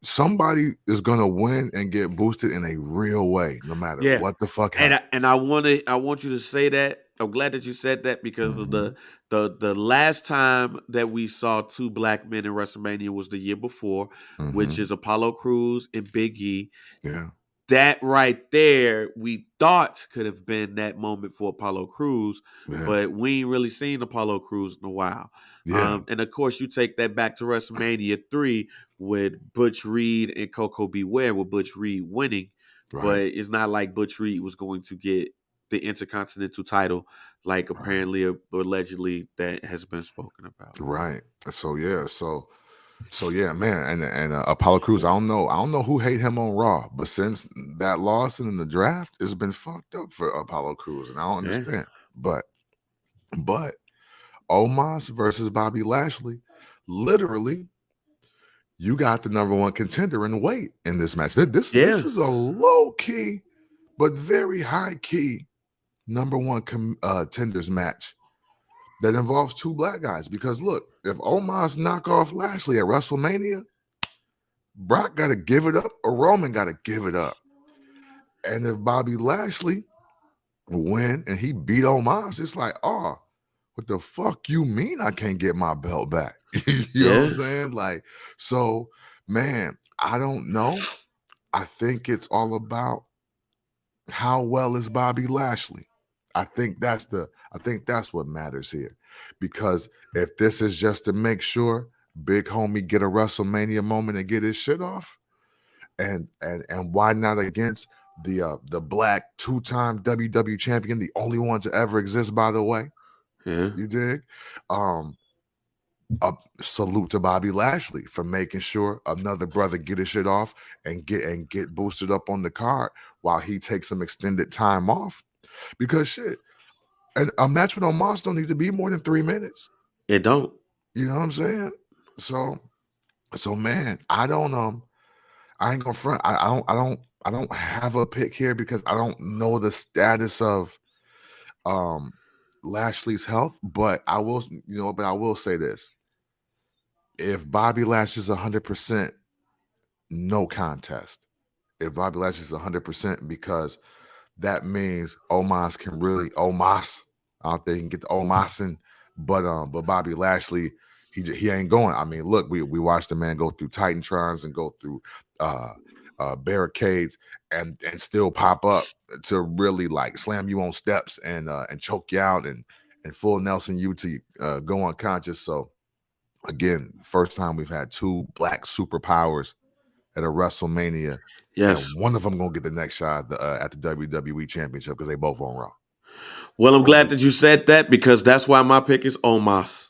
somebody is gonna win and get boosted in a real way, no matter what the fuck happens. And I want you to say that. I'm glad that you said that because of the last time that we saw two black men in WrestleMania was the year before, which is Apollo Crews and Big E. Yeah. That right there, we thought could have been that moment for Apollo Crews, but we ain't really seen Apollo Crews in a while. Yeah. And of course, you take that back to WrestleMania 3 with Butch Reed and Coco Beware, with Butch Reed winning. Right. But it's not like Butch Reed was going to get the Intercontinental title, like apparently or allegedly that has been spoken about. Right. So yeah, man, and Apollo Crews, I don't know who hate him on Raw, but since that loss in the draft, it's been fucked up for Apollo Crews, and I don't understand. But Omos versus Bobby Lashley, literally, you got the number one contender in weight in this match. This is a low key, but very high key number one contenders match that involves two black guys. Because look, if Omos knock off Lashley at WrestleMania, Brock got to give it up or Roman got to give it up. And if Bobby Lashley win and he beat Omos, it's like, oh, what the fuck you mean I can't get my belt back? You know what I'm saying? Like, so, man, I don't know. I think it's all about how well is Bobby Lashley. I think that's what matters here, because if this is just to make sure big homie get a WrestleMania moment and get his shit off, and why not against the black 2-time WWE champion, the only one to ever exist, by the way. Yeah. You dig? a salute to Bobby Lashley for making sure another brother get his shit off and get boosted up on the card while he takes some extended time off. Because shit, and a match with Omos don't need to be more than 3 minutes. It don't. You know what I'm saying? So man, I ain't gonna front. I don't have a pick here because I don't know the status of Lashley's health, but I will say this. If Bobby Lashley is 100%, no contest. If Bobby Lashley is 100%, because that means Omos can really Omos out there and get the Omosin, but Bobby Lashley, he ain't going. I mean, look, we watched the man go through Titantrons and go through barricades and still pop up to really like slam you on steps and choke you out and full Nelson you to go unconscious. So again, first time we've had 2 black superpowers at a WrestleMania. Yes. And one of them gonna get the next shot at the WWE Championship because they both on Raw. Well, I'm glad that you said that because that's why my pick is Omos.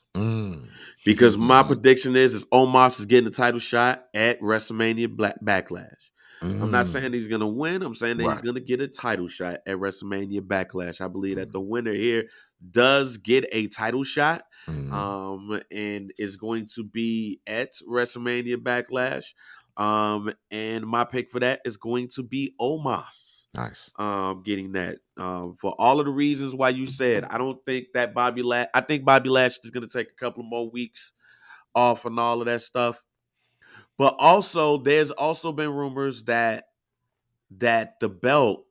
Because my prediction is Omos is getting the title shot at WrestleMania Backlash. I'm not saying he's going to win. I'm saying that he's going to get a title shot at WrestleMania Backlash. I believe that the winner here does get a title shot and is going to be at WrestleMania Backlash. And my pick for that is going to be Omos. Nice. Getting that for all of the reasons why you said. I don't think that I think Bobby Lashley is going to take a couple of more weeks off and all of that stuff. But also, there's also been rumors that the belt,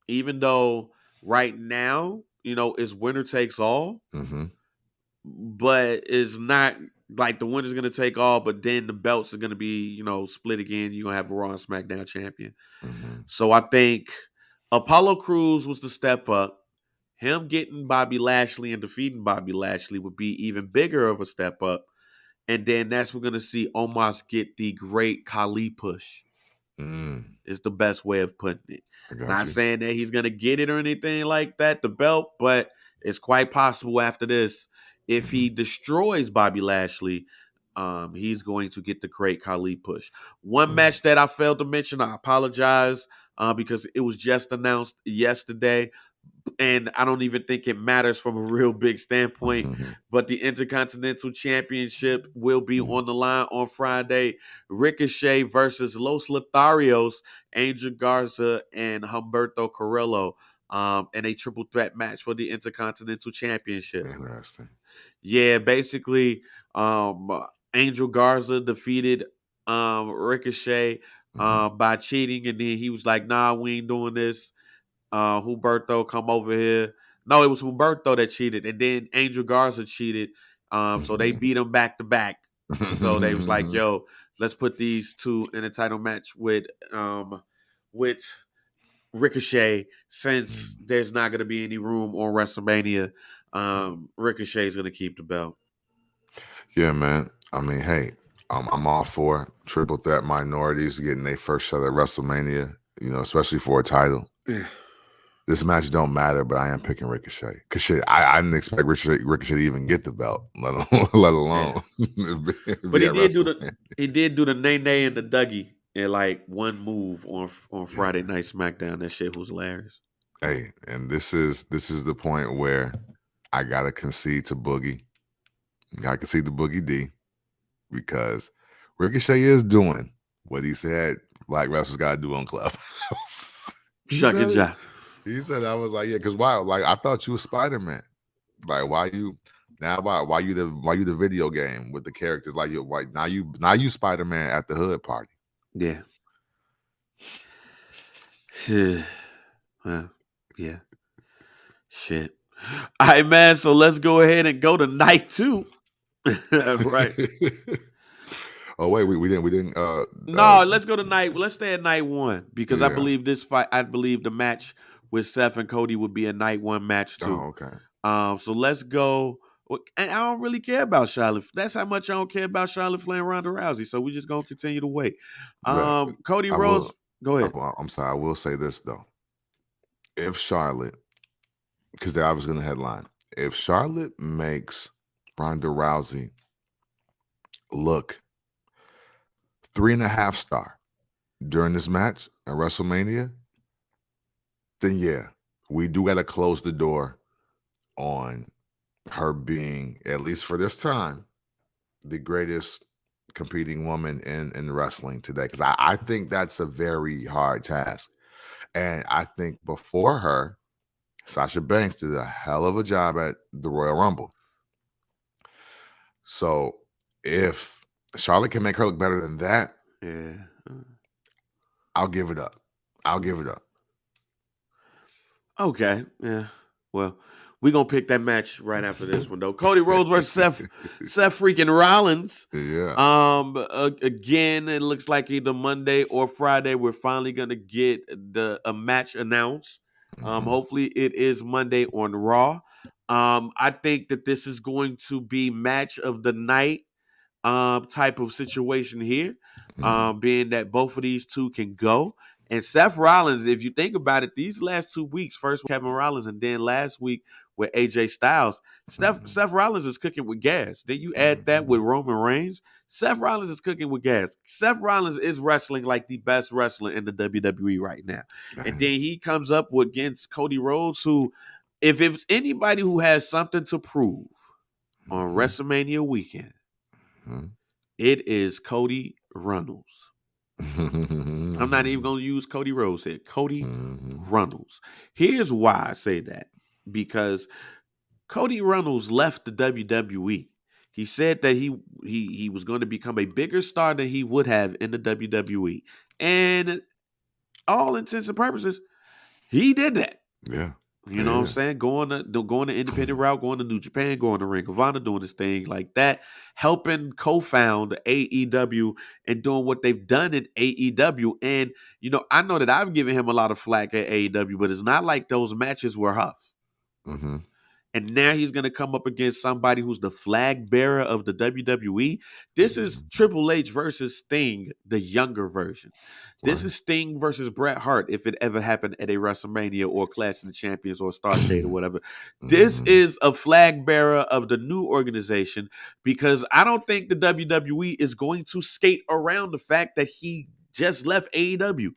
even though right now, is winner takes all, but it's not like the winner's going to take all, but then the belts are going to be, split again. You're going to have a Raw and SmackDown champion. So I think Apollo Crews was the step up. Him getting Bobby Lashley and defeating Bobby Lashley would be even bigger of a step up. And then that's we're going to see Omos get the great Khali push. Is the best way of putting it. Not saying that he's going to get it or anything like that, the belt, but it's quite possible after this, if he destroys Bobby Lashley, he's going to get the great Khali push. One match that I failed to mention, I apologize, because it was just announced yesterday, and I don't even think it matters from a real big standpoint, but the Intercontinental Championship will be on the line on Friday. Ricochet versus Los Lotharios, Angel Garza and Humberto Carrillo in a triple threat match for the Intercontinental Championship. Interesting. Yeah, basically, Angel Garza defeated Ricochet by cheating, and then he was like, nah, we ain't doing this. Humberto, come over here. No, it was Humberto that cheated, and then Angel Garza cheated. So they beat him back to back. So they was like, "Yo, let's put these two in a title match with Ricochet, since there's not going to be any room on WrestleMania. Ricochet is going to keep the belt." Yeah, man. I mean, hey, I'm all for triple threat minorities getting their first shot at WrestleMania. Especially for a title. This match don't matter, but I am picking Ricochet. Cause shit, I didn't expect Ricochet to even get the belt, let alone. But he did do the nay and the Dougie in like one move on Friday Night SmackDown. That shit was hilarious. Hey, and this is the point where I gotta concede to Boogie. I concede to Boogie D, because Ricochet is doing what he said black wrestlers gotta do on Clubhouse. Shuck and jive. He said, I was like, yeah, because why? Like, I thought you were Spider-Man. Like, why you the video game with the characters? Like, now you Spider-Man at the hood party. Yeah. Well, yeah. Shit. All right, man. So let's go ahead and go to night 2. Right. Oh wait, we didn't. No, let's go to night. Let's stay at night 1 because I believe this fight. I believe the match with Seth and Cody would be a night 1 match too. Oh, okay. So let's go. And I don't really care about Charlotte. That's how much I don't care about Charlotte Flair and Ronda Rousey. So we're just gonna continue to wait. Cody Rhodes. Go ahead. I'm sorry. I will say this though. If Charlotte, because I was gonna headline, if Charlotte makes Ronda Rousey look 3.5 star during this match at WrestleMania, then yeah, we do got to close the door on her being, at least for this time, the greatest competing woman in wrestling today. Because I think that's a very hard task. And I think before her, Sasha Banks did a hell of a job at the Royal Rumble. So if Charlotte can make her look better than that, yeah, I'll give it up. I'll give it up. Okay, yeah. Well, we're gonna pick that match right after this one, though. Cody Rhodes versus Seth freaking Rollins. Yeah. Again, it looks like either Monday or Friday we're finally gonna get a match announced. Hopefully it is Monday on Raw. I think that this is going to be match of the night type of situation here, being that both of these two can go. And Seth Rollins, if you think about it, these last 2 weeks, first with Kevin Rollins and then last week with AJ Styles, Seth Rollins is cooking with gas. Then you add that with Roman Reigns, Seth Rollins is cooking with gas. Seth Rollins is wrestling like the best wrestler in the WWE right now. And then he comes up against Cody Rhodes, who, if it's anybody who has something to prove on WrestleMania weekend, it is Cody Runnels. I'm not even going to use Cody Rhodes here. Cody Runnels. Here's why I say that. Because Cody Runnels left the WWE. He said that he was going to become a bigger star than he would have in the WWE. And all intents and purposes, he did that. Yeah. You know what I'm saying? Going the independent route, going to New Japan, going to Ring of Honor, doing this thing like that, helping co-found AEW and doing what they've done in AEW. And, I know that I've given him a lot of flack at AEW, but it's not like those matches were huff. And now he's going to come up against somebody who's the flag bearer of the WWE. This is Triple H versus Sting, the younger version. This is Sting versus Bret Hart, if it ever happened at a WrestleMania or Clash of the Champions or Starrcade or whatever. This is a flag bearer of the new organization, because I don't think the WWE is going to skate around the fact that he just left AEW.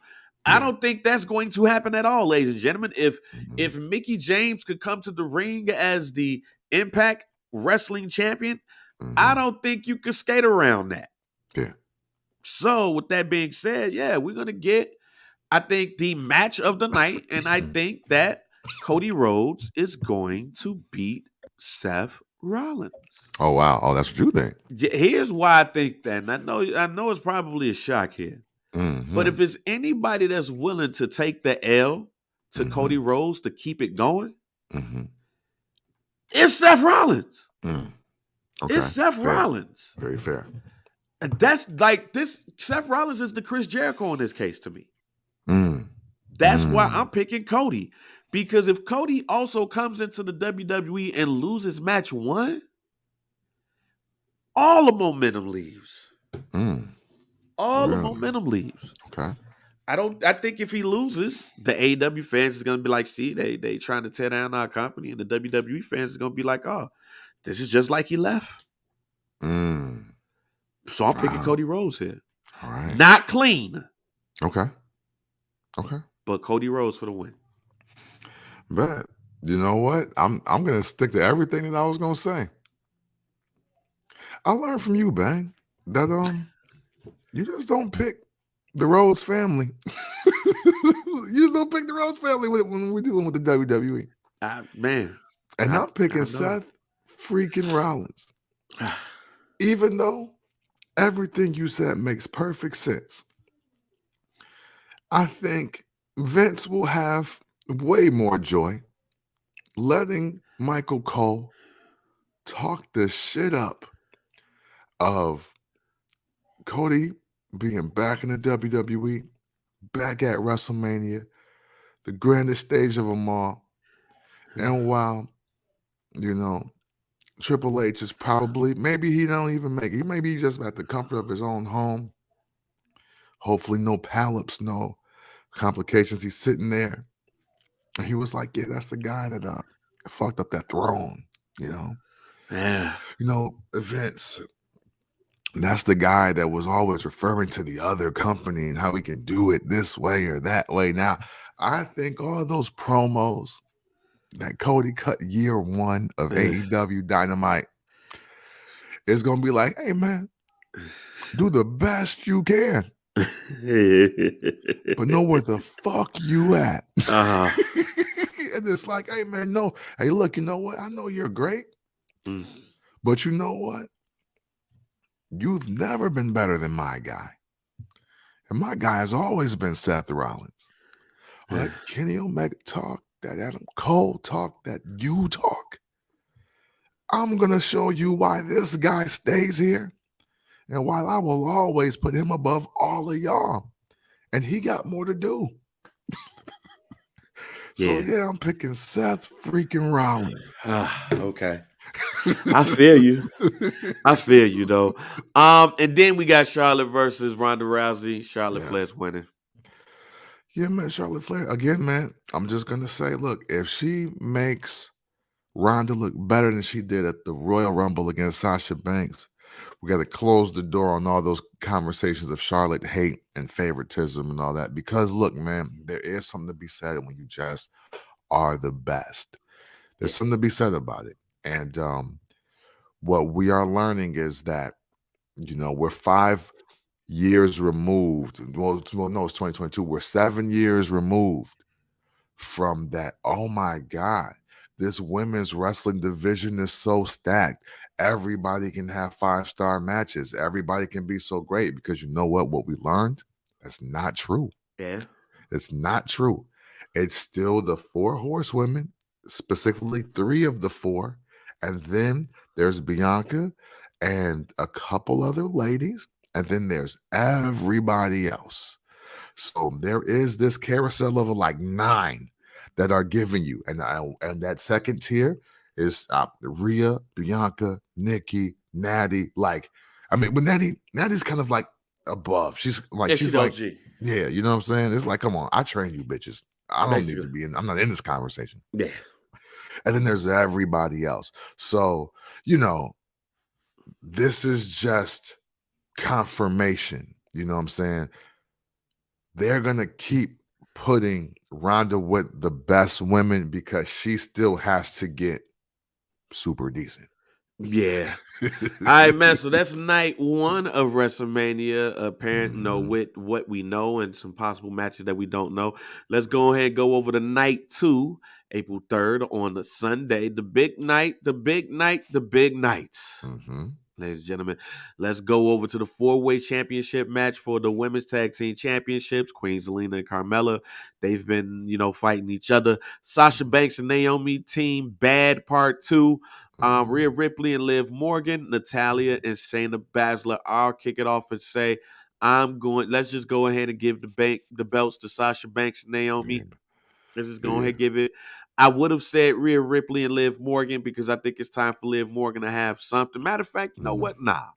I don't think that's going to happen at all, ladies and gentlemen. If Mickie James could come to the ring as the Impact Wrestling Champion, I don't think you could skate around that. Yeah. So, with that being said, we're going to get, I think, the match of the night, and I think that Cody Rhodes is going to beat Seth Rollins. Oh, wow. Oh, that's what you think. Here's why I think that. And I know it's probably a shock here. But if it's anybody that's willing to take the L to Cody Rhodes to keep it going, it's Seth Rollins. Okay. It's Seth Rollins. Very fair. And that's like this. Seth Rollins is the Chris Jericho in this case to me. That's why I'm picking Cody. Because if Cody also comes into the WWE and loses match 1, all the momentum leaves. All the momentum leaves. Okay. I think if he loses, the AEW fans is gonna be like, see, they trying to tear down our company, and the WWE fans is gonna be like, oh, this is just like he left. So I'm picking Cody Rhodes here. All right. Not clean. Okay. But Cody Rhodes for the win. But you know what? I'm gonna stick to everything that I was gonna say. I learned from you, Bang, that you just don't pick the Rhodes family. You just don't pick the Rhodes family when we're dealing with the WWE. Man. And I'm picking Seth freaking Rollins. Even though everything you said makes perfect sense, I think Vince will have way more joy letting Michael Cole talk the shit up of Cody being back in the WWE, back at WrestleMania, the grandest stage of them all. And while, Triple H is probably, maybe he don't even make it. He may be just at the comfort of his own home. Hopefully no polyps, no complications. He's sitting there. And he was like, yeah, that's the guy that fucked up that throne, Yeah. Vince, And that's the guy that was always referring to the other company and how we can do it this way or that way. Now, I think all those promos that Cody cut year 1 of AEW Dynamite is going to be like, hey, man, do the best you can. But know where the fuck you at. And it's like, hey, man, no. Hey, look, you know what? I know you're great. But you know what? You've never been better than my guy. And my guy has always been Seth Rollins. Let Kenny Omega talk, that Adam Cole talk, that you talk. I'm going to show you why this guy stays here and why I will always put him above all of y'all. And he got more to do. So, yeah, I'm picking Seth freaking Rollins. Okay. I feel you. I feel you, though. And then we got Charlotte versus Ronda Rousey. Charlotte Flair's winning. Yeah, man, Charlotte Flair. Again, man, I'm just going to say, look, if she makes Ronda look better than she did at the Royal Rumble against Sasha Banks, we got to close the door on all those conversations of Charlotte hate and favoritism and all that. Because, look, man, there is something to be said when you just are the best. There's something to be said about it. And what we are learning is that, you know, we're 5 years removed. Well, no, it's 2022. We're 7 years removed from that. Oh, my God. This women's wrestling division is so stacked. Everybody can have 5-star matches. Everybody can be so great because you know what? What we learned? That's not true. Yeah. It's not true. It's still the 4 horsewomen, specifically 3 of the 4. And then there's Bianca and a couple other ladies. And then there's everybody else. So there is this carousel of like 9 that are giving you. And that second tier is Rhea, Bianca, Nikki, Natty. Like, I mean, but Natty's kind of like above. She's like, she's like, OG. Yeah, you know what I'm saying? It's like, come on, I train you bitches. I don't need to be in, I'm not in this conversation. Yeah. And then there's everybody else. So, you know, this is just confirmation. You know what I'm saying? They're going to keep putting Ronda with the best women because she still has to get super decent. Yeah. All right, man. So that's night 1 of WrestleMania. Apparently, with what we know and some possible matches that we don't know. Let's go ahead and go over to night 2, April 3rd on the Sunday. The big night, the big night, the big night. Ladies and gentlemen, let's go over to the 4-way championship match for the women's tag team championships. Queen Zelina and Carmella, they've been, fighting each other. Sasha Banks and Naomi team Bad Part 2. Rhea Ripley and Liv Morgan, Natalya and Shayna Baszler. I'll kick it off and say, let's just go ahead and give the belts to Sasha Banks and Naomi. Let's just go ahead and give it. I would have said Rhea Ripley and Liv Morgan because I think it's time for Liv Morgan to have something. Matter of fact, you know what? Nah.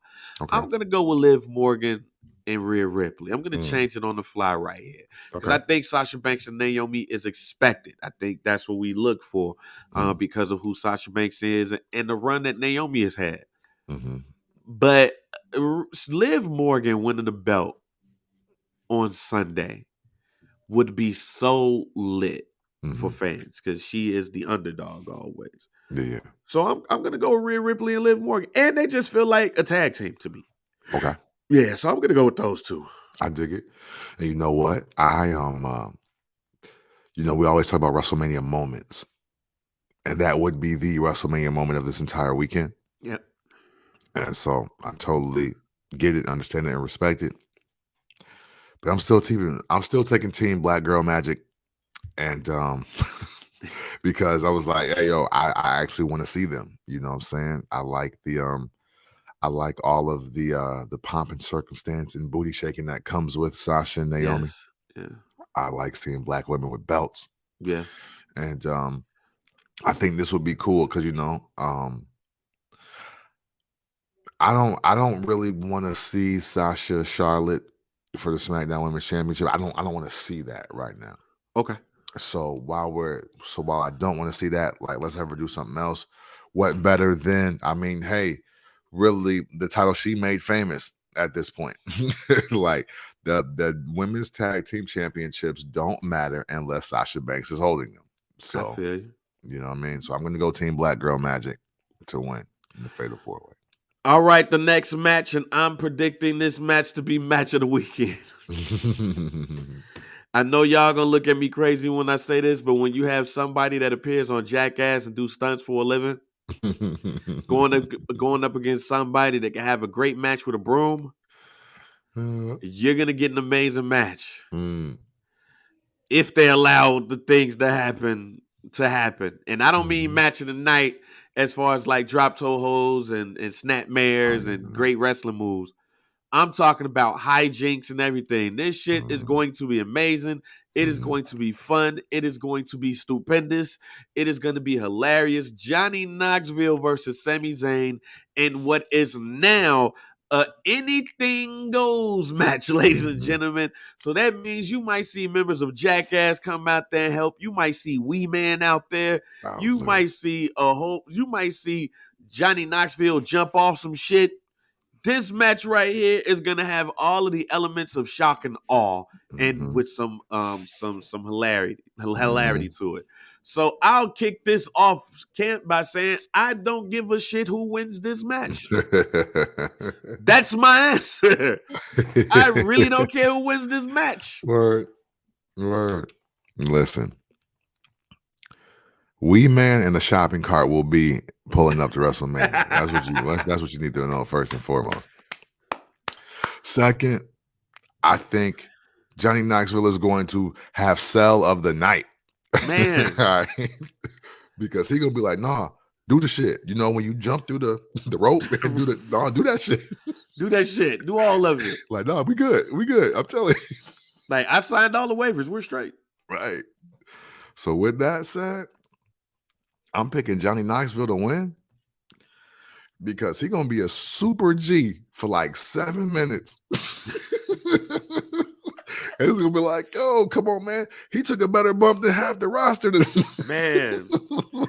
Okay. I'm going to go with Liv Morgan and Rhea Ripley. I'm going to change it on the fly right here. Because I think Sasha Banks and Naomi is expected. I think that's what we look for because of who Sasha Banks is and the run that Naomi has had. But Liv Morgan winning the belt on Sunday would be so lit for fans because she is the underdog always. Yeah. So I'm gonna go with Rhea Ripley and Liv Morgan, and they just feel like a tag team to me. Okay. Yeah, so I'm gonna go with those 2. I dig it. And you know what? We always talk about WrestleMania moments, and that would be the WrestleMania moment of this entire weekend. Yep. And so I totally get it, understand it, and respect it. But I'm still taking Team Black Girl Magic, and because I was like, hey yo, I actually want to see them. You know what I'm saying? I like all of the pomp and circumstance and booty shaking that comes with Sasha and Naomi. Yes. Yeah. I like seeing black women with belts. Yeah. And I think this would be cool because I don't really want to see Sasha Charlotte for the SmackDown Women's Championship. I don't want to see that right now. Okay. So while I don't want to see that, like, let's have her do something else. What better than, hey, really the title she made famous at this point. Like the women's tag team championships don't matter unless Sasha Banks is holding them. So I feel you. You know what I mean? So I'm going to go Team Black Girl Magic to win in the Fatal 4-Way. All right, the next match, and I'm predicting this match to be match of the weekend. I know y'all gonna look at me crazy when I say this, but when you have somebody that appears on Jackass and do stunts for a living, going up against somebody that can have a great match with a broom, you're gonna get an amazing match. If they allow the things to happen. And I don't mean match of the night as far as like drop toe holds and snap mares and great wrestling moves. I'm talking about hijinks and everything. This shit is going to be amazing. It is going to be fun. It is going to be stupendous. It is going to be hilarious. Johnny Knoxville versus Sami Zayn in what is now anything goes match, ladies and gentlemen. So that means you might see members of Jackass come out there and help. You might see Wee Man out there. You might see Johnny Knoxville jump off some shit. This match right here is gonna have all of the elements of shock and awe, and with some hilarity to it. So I'll kick this off, Kent, by saying I don't give a shit who wins this match. That's my answer. I really don't care who wins this match. Word. Listen. Wee Man in the shopping cart will be pulling up to WrestleMania. That's what you need to know first and foremost. Second, I think Johnny Knoxville is going to have sell of the night. Man. Right? Because he's gonna be like, nah, do the shit. You know, when you jump through the rope and do that shit. Do that shit. Do all of it. Like, no, we good. I'm telling you. Like, I signed all the waivers. We're straight. Right. So with that said, I'm picking Johnny Knoxville to win because he's going to be a super G for like 7 minutes. And it's going to be like, oh, come on, man. He took a better bump than half the roster. Man.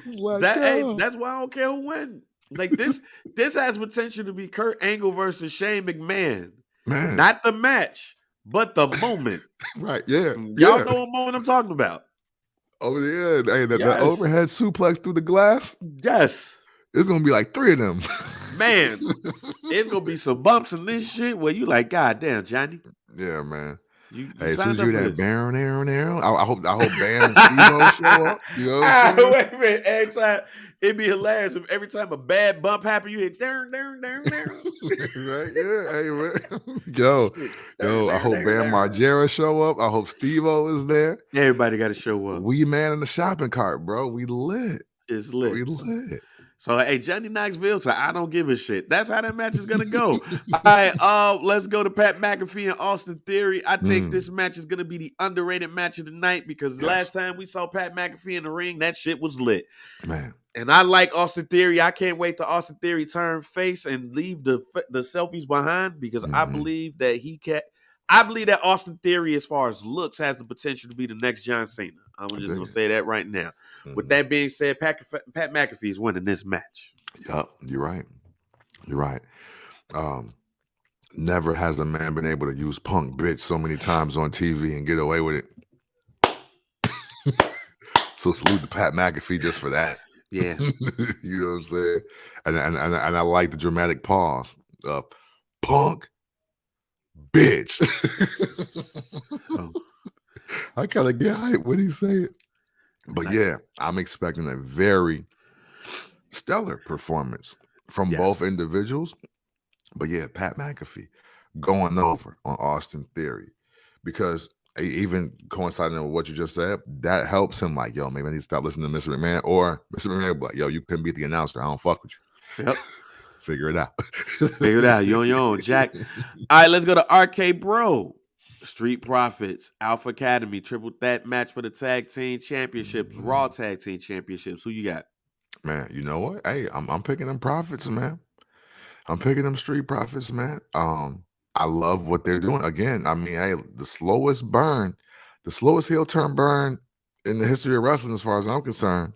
Like, that's why I don't care who wins. Like, this has potential to be Kurt Angle versus Shane McMahon. Man. Not the match, but the moment. Right, yeah. Y'all know what moment I'm talking about. Oh, yeah. Hey, the overhead suplex through the glass? Yes. It's going to be like 3 of them. Man, it's going to be some bumps in this shit where you like, God damn, Johnny. Yeah, man. You as soon as you hear that Baron, I hope Bam and Steve-O show up. You know what I'm saying? Wait a minute. Every time, it'd be hilarious if every time a bad bump happened, you hit down. Right? Yeah. Hey, man. Yo, I hope Bam Margera show up. I hope Steve-O is there. Everybody got to show up. Wee Man in the shopping cart, bro. We lit. It's lit. We lit. So, hey, Johnny Knoxville, so I don't give a shit. That's how that match is going to go. All right, let's go to Pat McAfee and Austin Theory. I think this match is going to be the underrated match of the night because last time we saw Pat McAfee in the ring, that shit was lit. Man. And I like Austin Theory. I can't wait till Austin Theory turn face and leave the selfies behind because I believe that I believe that Austin Theory, as far as looks, has the potential to be the next John Cena. I'm just going to say that right now. With that being said, Pat McAfee is winning this match. Yep, you're right. Never has a man been able to use Punk bitch so many times on TV and get away with it. So salute to Pat McAfee just for that. Yeah. You know what I'm saying? And I like the dramatic pause of Punk bitch. I kind of get hyped when he say it. But yeah, I'm expecting a very stellar performance from both individuals. But yeah, Pat McAfee going over on Austin Theory because even coinciding with what you just said, that helps him like, yo, maybe I need to stop listening to Mr. McMahon, or Mr. McMahon like, yo, you couldn't beat the announcer. I don't fuck with you. Yep. Figure it out. Figure it out. You on your own, Jack. All right, let's go to RK Bro. Street Profits, Alpha Academy, triple threat match for the tag team championships, Raw tag team championships. Who you got? Man, you know what? Hey, I'm picking them Profits, man. I'm picking them Street Profits, man. I love what they're doing. Again, I mean, hey, the slowest heel turn burn in the history of wrestling, as far as I'm concerned.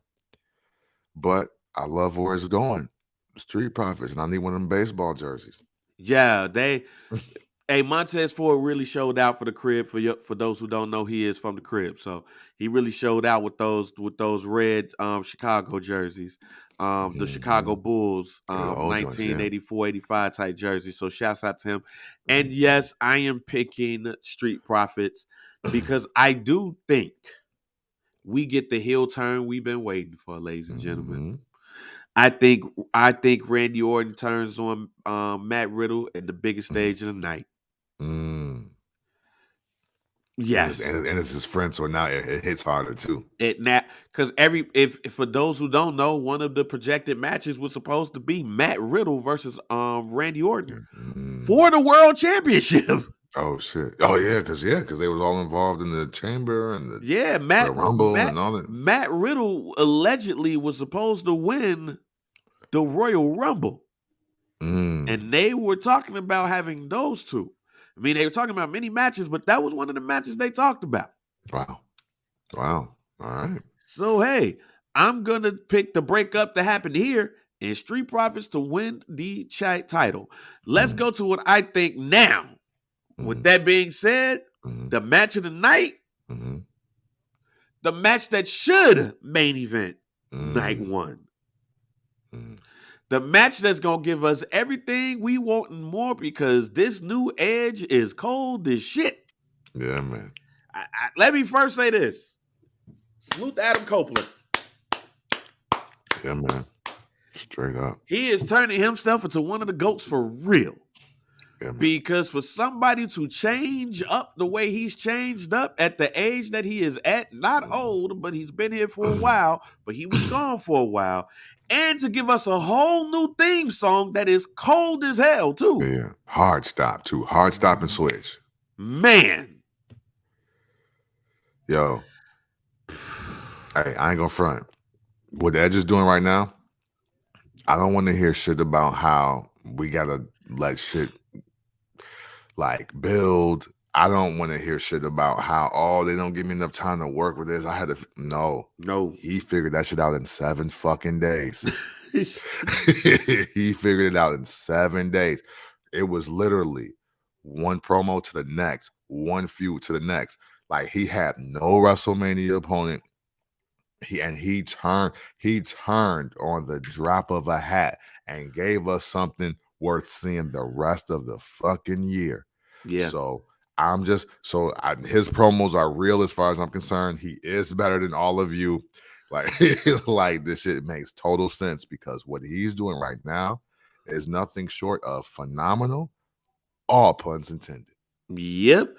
But I love where it's going. Street Profits, and I need one of them baseball jerseys. Yeah, Hey, Montez Ford really showed out for the crib. For those who don't know, he is from the crib, so he really showed out with those red Chicago jerseys, the Chicago Bulls, Yeah, 1984-85 type jerseys. So shouts out to him. And yes, I am picking Street Profits because I do think we get the heel turn we've been waiting for, ladies and gentlemen. I think Randy Orton turns on Matt Riddle at the biggest stage of the night. Yes, and it's his friend, so now it hits harder too. Because if for those who don't know, one of the projected matches was supposed to be Matt Riddle versus Randy Orton for the World Championship. Oh shit! Oh yeah, because they was all involved in the chamber and the Rumble and all that. Matt Riddle allegedly was supposed to win the Royal Rumble, and they were talking about having those two. I mean, they were talking about many matches, but that was one of the matches they talked about. Wow. All right. So, hey, I'm going to pick the breakup that happened here and Street Profits to win the title. Let's go to what I think now. With that being said, the match of the night, the match that should main event night one. The match that's going to give us everything we want and more because this new Edge is cold as shit. Yeah, man. Let me first say this. Salute to Adam Copeland. Yeah, man. Straight up. He is turning himself into one of the GOATs for real. Yeah, because for somebody to change up the way he's changed up at the age that he is at, not old, but he's been here for a while, but he was gone for a while, and to give us a whole new theme song that is cold as hell, too. Yeah, hard stop, too. Hard stop and switch. Man. Yo. Hey, I ain't gonna front. What Edge is doing right now, I don't want to hear shit about how we gotta let shit build. I don't want to hear shit about how they don't give me enough time to work with this. I had to no. He figured that shit out in 7 fucking days. He figured it out in 7 days. It was literally one promo to the next, one feud to the next. Like he had no WrestleMania opponent. He turned on the drop of a hat and gave us something worth seeing the rest of the fucking year. Yeah. So his promos are real as far as I'm concerned. He is better than all of you. Like this shit makes total sense because what he's doing right now is nothing short of phenomenal. All puns intended. Yep.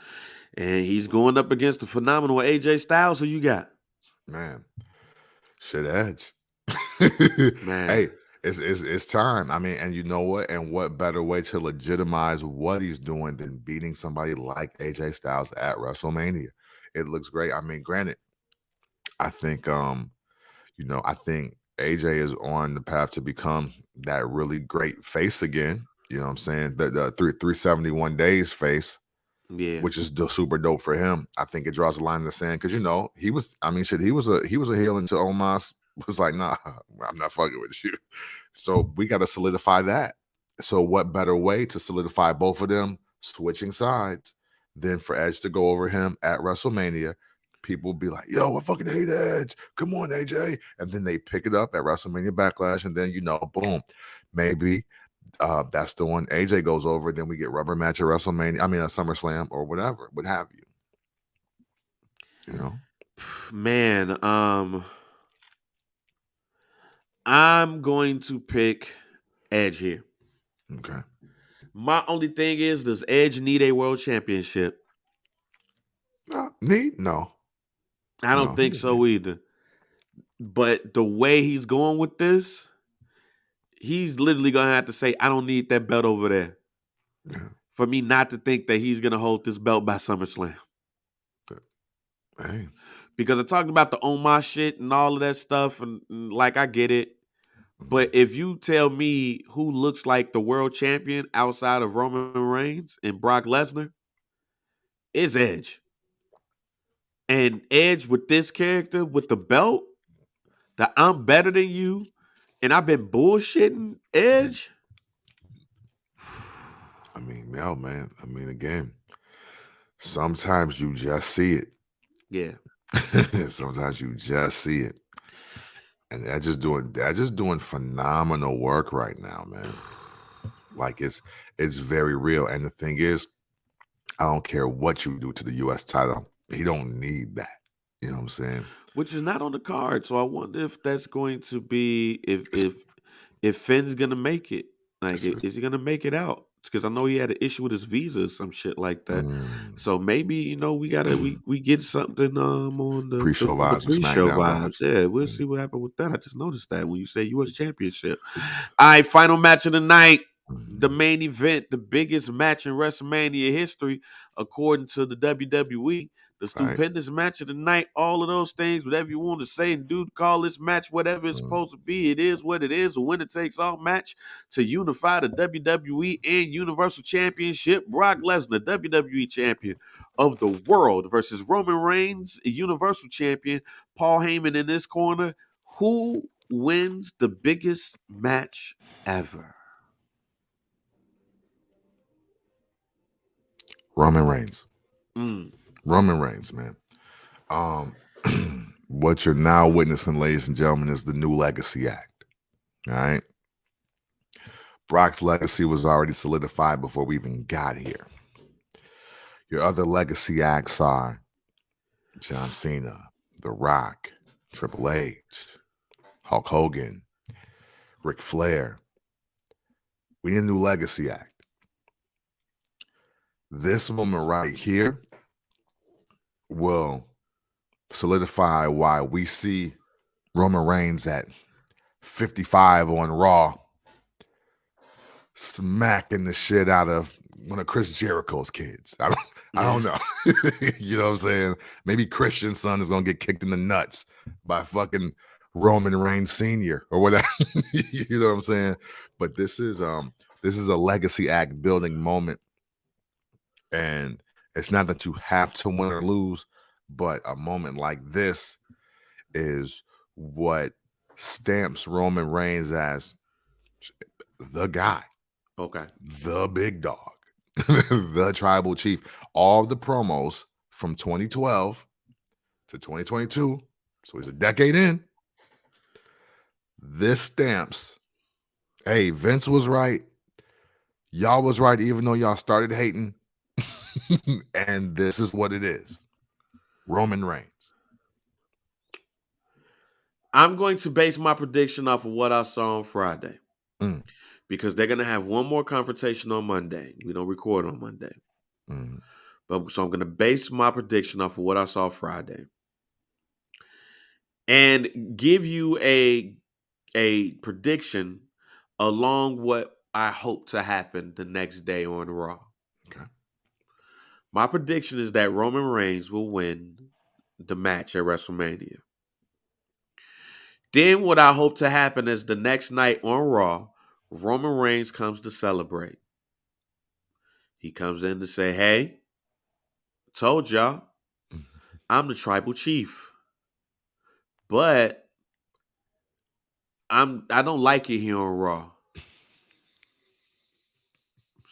And he's going up against the phenomenal AJ Styles. Who you got? Man. Shit, Edge. Man. Hey, it's time. I mean, and you know what? And what better way to legitimize what he's doing than beating somebody like AJ Styles at WrestleMania? It looks great. I mean, granted, I think I think AJ is on the path to become that really great face again. You know what I'm saying? The 371 days face. Yeah, which is super dope for him. I think it draws a line in the sand because he was a heel until Omos was like, nah, I'm not fucking with you. So we got to solidify that. So what better way to solidify both of them switching sides than for Edge to go over him at WrestleMania? People be like, yo, I fucking hate Edge. Come on, AJ. And then they pick it up at WrestleMania Backlash, and then boom, maybe. That's the one AJ goes over. Then we get rubber match at WrestleMania. I mean, a SummerSlam or whatever, what have you. You know, man. I'm going to pick Edge here. Okay. My only thing is, does Edge need a world championship? No. I don't think so either. But the way he's going with this, he's literally going to have to say, I don't need that belt over there. Yeah. For me not to think that he's going to hold this belt by SummerSlam. Hey. Because I talked about the Omos shit and all of that stuff, and like, I get it. But if you tell me who looks like the world champion outside of Roman Reigns and Brock Lesnar, it's Edge. And Edge with this character, with the belt, that I'm better than you, And I've been bullshitting Edge. I mean, no, man. I mean, again, sometimes you just see it. Yeah. Sometimes you just see it. And they're just doing phenomenal work right now, man. Like it's very real. And the thing is, I don't care what you do to the US title. He don't need that. You know what I'm saying? Which is not on the card. So I wonder if that's going to be if Finn's gonna make it. Like, is he gonna make it out? Because I know he had an issue with his visa or some shit like that. So maybe we gotta we get something on the pre-show vibes, pre-show SmackDown vibes. Yeah, we'll see what happened with that. I just noticed that when you say U.S. Championship. All right, final match of the night. The main event, the biggest match in WrestleMania history, according to the WWE. The stupendous match of the night, all of those things, whatever you want to say, and dude, call this match whatever it's supposed to be. It is what it is, a winner takes all match to unify the WWE and Universal Championship. Brock Lesnar, WWE Champion of the world, versus Roman Reigns, Universal Champion. Paul Heyman in this corner. Who wins the biggest match ever? Roman Reigns. Mm. Roman Reigns, man. What you're now witnessing, ladies and gentlemen, is the new legacy act. All right. Brock's legacy was already solidified before we even got here. Your other legacy acts are John Cena, The Rock, Triple H, Hulk Hogan, Ric Flair. We need a new legacy act. This moment right here will solidify why we see Roman Reigns at 55 on Raw smacking the shit out of one of Chris Jericho's kids. I don't know. You know what I'm saying? Maybe Christian's son is gonna get kicked in the nuts by fucking Roman Reigns Sr. or whatever. You know what I'm saying? But this is a legacy act building moment. And it's not that you have to win or lose, but a moment like this is what stamps Roman Reigns as the guy. Okay. The big dog. The tribal chief. All the promos from 2012 to 2022, so he's a decade in. This stamps, hey, Vince was right. Y'all was right, even though y'all started hating. And this is what it is. Roman Reigns. I'm going to base my prediction off of what I saw on Friday. Because they're going to have one more confrontation on Monday. We don't record on Monday. But so I'm going to base my prediction off of what I saw Friday. And give you a prediction along what I hope to happen the next day on Raw. Okay. My prediction is that Roman Reigns will win the match at WrestleMania. Then what I hope to happen is the next night on Raw, Roman Reigns comes to celebrate. He comes in to say, hey, told y'all, I'm the tribal chief. But I don't like it here on Raw.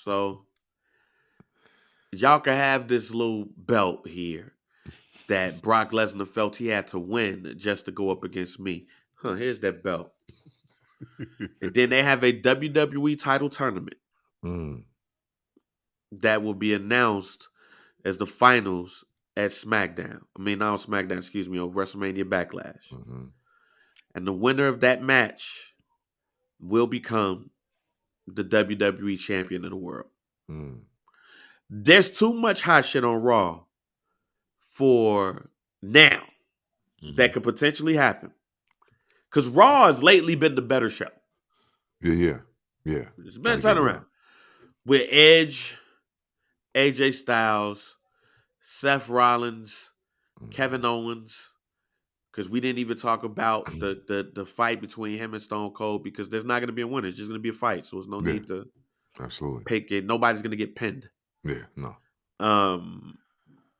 So y'all can have this little belt here that Brock Lesnar felt he had to win just to go up against me. Here's that belt. And then they have a WWE title tournament that will be announced as the finals at SmackDown. I mean, not on SmackDown, excuse me, on WrestleMania Backlash. And the winner of that match will become the WWE champion of the world. There's too much hot shit on Raw for now that could potentially happen. Because Raw has lately been the better show. Yeah. It's been a turnaround. With Edge, AJ Styles, Seth Rollins, Kevin Owens. Because we didn't even talk about the fight between him and Stone Cold, because there's not going to be a winner. It's just going to be a fight. So there's no need to pick it. Nobody's going to get pinned. Yeah, no.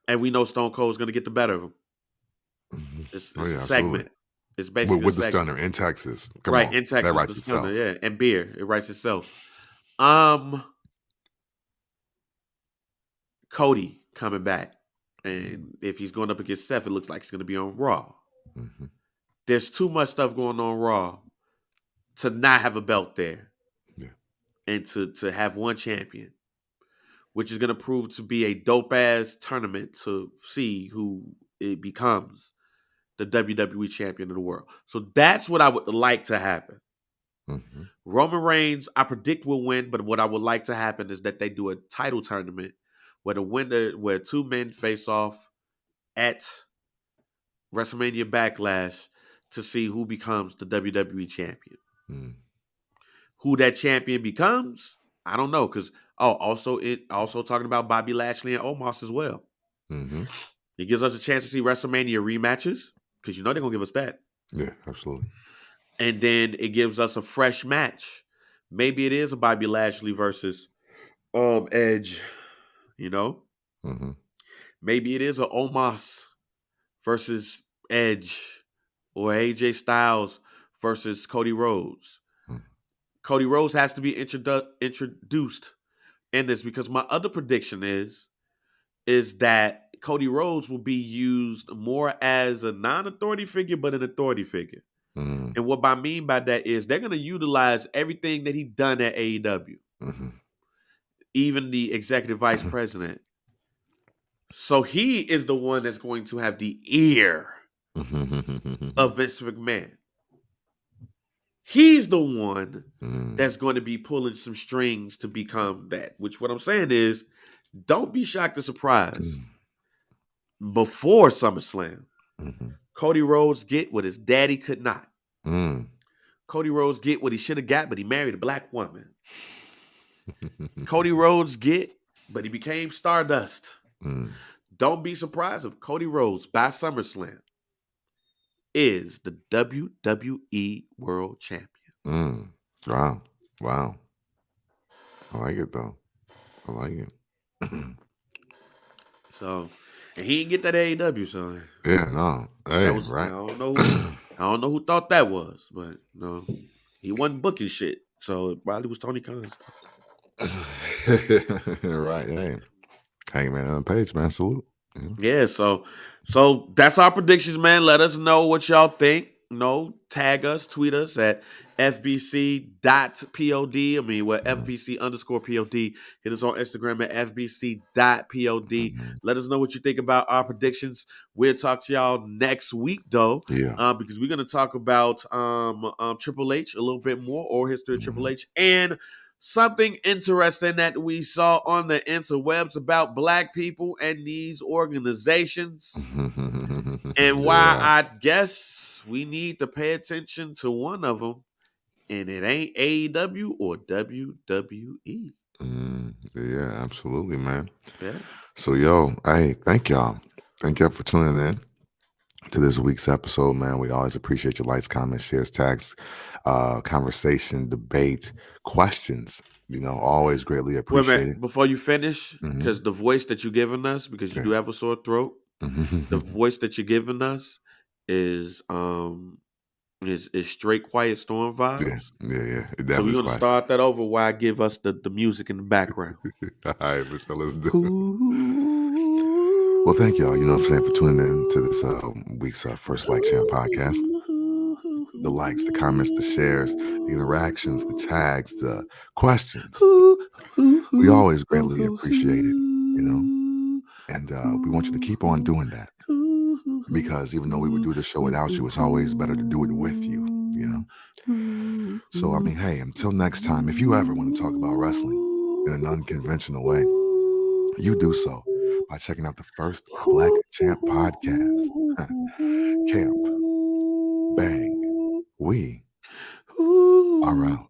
And we know Stone Cold is going to get the better of him. It's a segment. It's basically with the stunner in Texas. Come right, on. in Texas, That writes the stunner, itself. yeah, and beer. It writes itself. Cody coming back. And if he's going up against Seth, it looks like he's going to be on Raw. Mm-hmm. There's too much stuff going on Raw to not have a belt there. Yeah. And to have one champion, which is going to prove to be a dope-ass tournament to see who it becomes the WWE champion of the world. So that's what I would like to happen. Mm-hmm. Roman Reigns, I predict will win, but what I would like to happen is that they do a title tournament where two men face off at WrestleMania Backlash to see who becomes the WWE champion. Mm. Who that champion becomes, I don't know. Because also talking about Bobby Lashley and Omos as well. Mm-hmm. It gives us a chance to see WrestleMania rematches because they're gonna give us that. Yeah, absolutely. And then it gives us a fresh match. Maybe it is a Bobby Lashley versus Edge. Mm-hmm. Maybe it is a Omos versus Edge, or AJ Styles versus Cody Rhodes. Mm. Cody Rhodes has to be introduced in this because my other prediction is that Cody Rhodes will be used more as a non-authority figure, but an authority figure. Mm-hmm. And what I mean by that is they're going to utilize everything that he done at AEW, even the executive vice president. So he is the one that's going to have the ear of Vince McMahon. He's the one that's going to be pulling some strings to become that. Which what I'm saying is, don't be shocked or surprised. Before SummerSlam, Cody Rhodes get what his daddy could not. Cody Rhodes get what he should have got, but he married a black woman. Cody Rhodes get, but he became Stardust. Don't be surprised if Cody Rhodes by SummerSlam is the WWE World Champion. Wow. I like it though. I like it. So, and he didn't get that AEW, so yeah, no. Hey, was, right. I don't know who thought that was, but no, he wasn't booking shit. So it probably was Tony Khan. Right. Hey. Hangman on the page, man. Salute. Yeah, so that's our predictions, man. Let us know what y'all think. Tag us, tweet us at FBC.pod. FBC_POD. Hit us on Instagram at FBC.pod. Let us know what you think about our predictions. We'll talk to y'all next week, though. Yeah. Because we're going to talk about Triple H a little bit more, or history of Triple H, and something interesting that we saw on the interwebs about black people and these organizations, and why I guess we need to pay attention to one of them, and it ain't AEW or WWE. Yeah, absolutely, man. Yeah. So, hey, thank y'all. Thank y'all for tuning in to this week's episode, man. We always appreciate your likes, comments, shares, tags, conversation, debate, questions. Always greatly appreciate it. Before you finish, because the voice that you're giving us, because you do have a sore throat, the voice that you're giving us is straight Quiet Storm vibes. Yeah. So we're gonna start that over while I give us the music in the background. All right, Michelle, let's do it. Well, thank y'all, for tuning in to this week's First Like Champ podcast. The likes, the comments, the shares, the interactions, the tags, the questions. We always greatly appreciate it, and we want you to keep on doing that, because even though we would do the show without you, it's always better to do it with you, So, hey, until next time, if you ever want to talk about wrestling in an unconventional way, you do so by checking out the First Black Champ podcast. Camp, bang, we are out.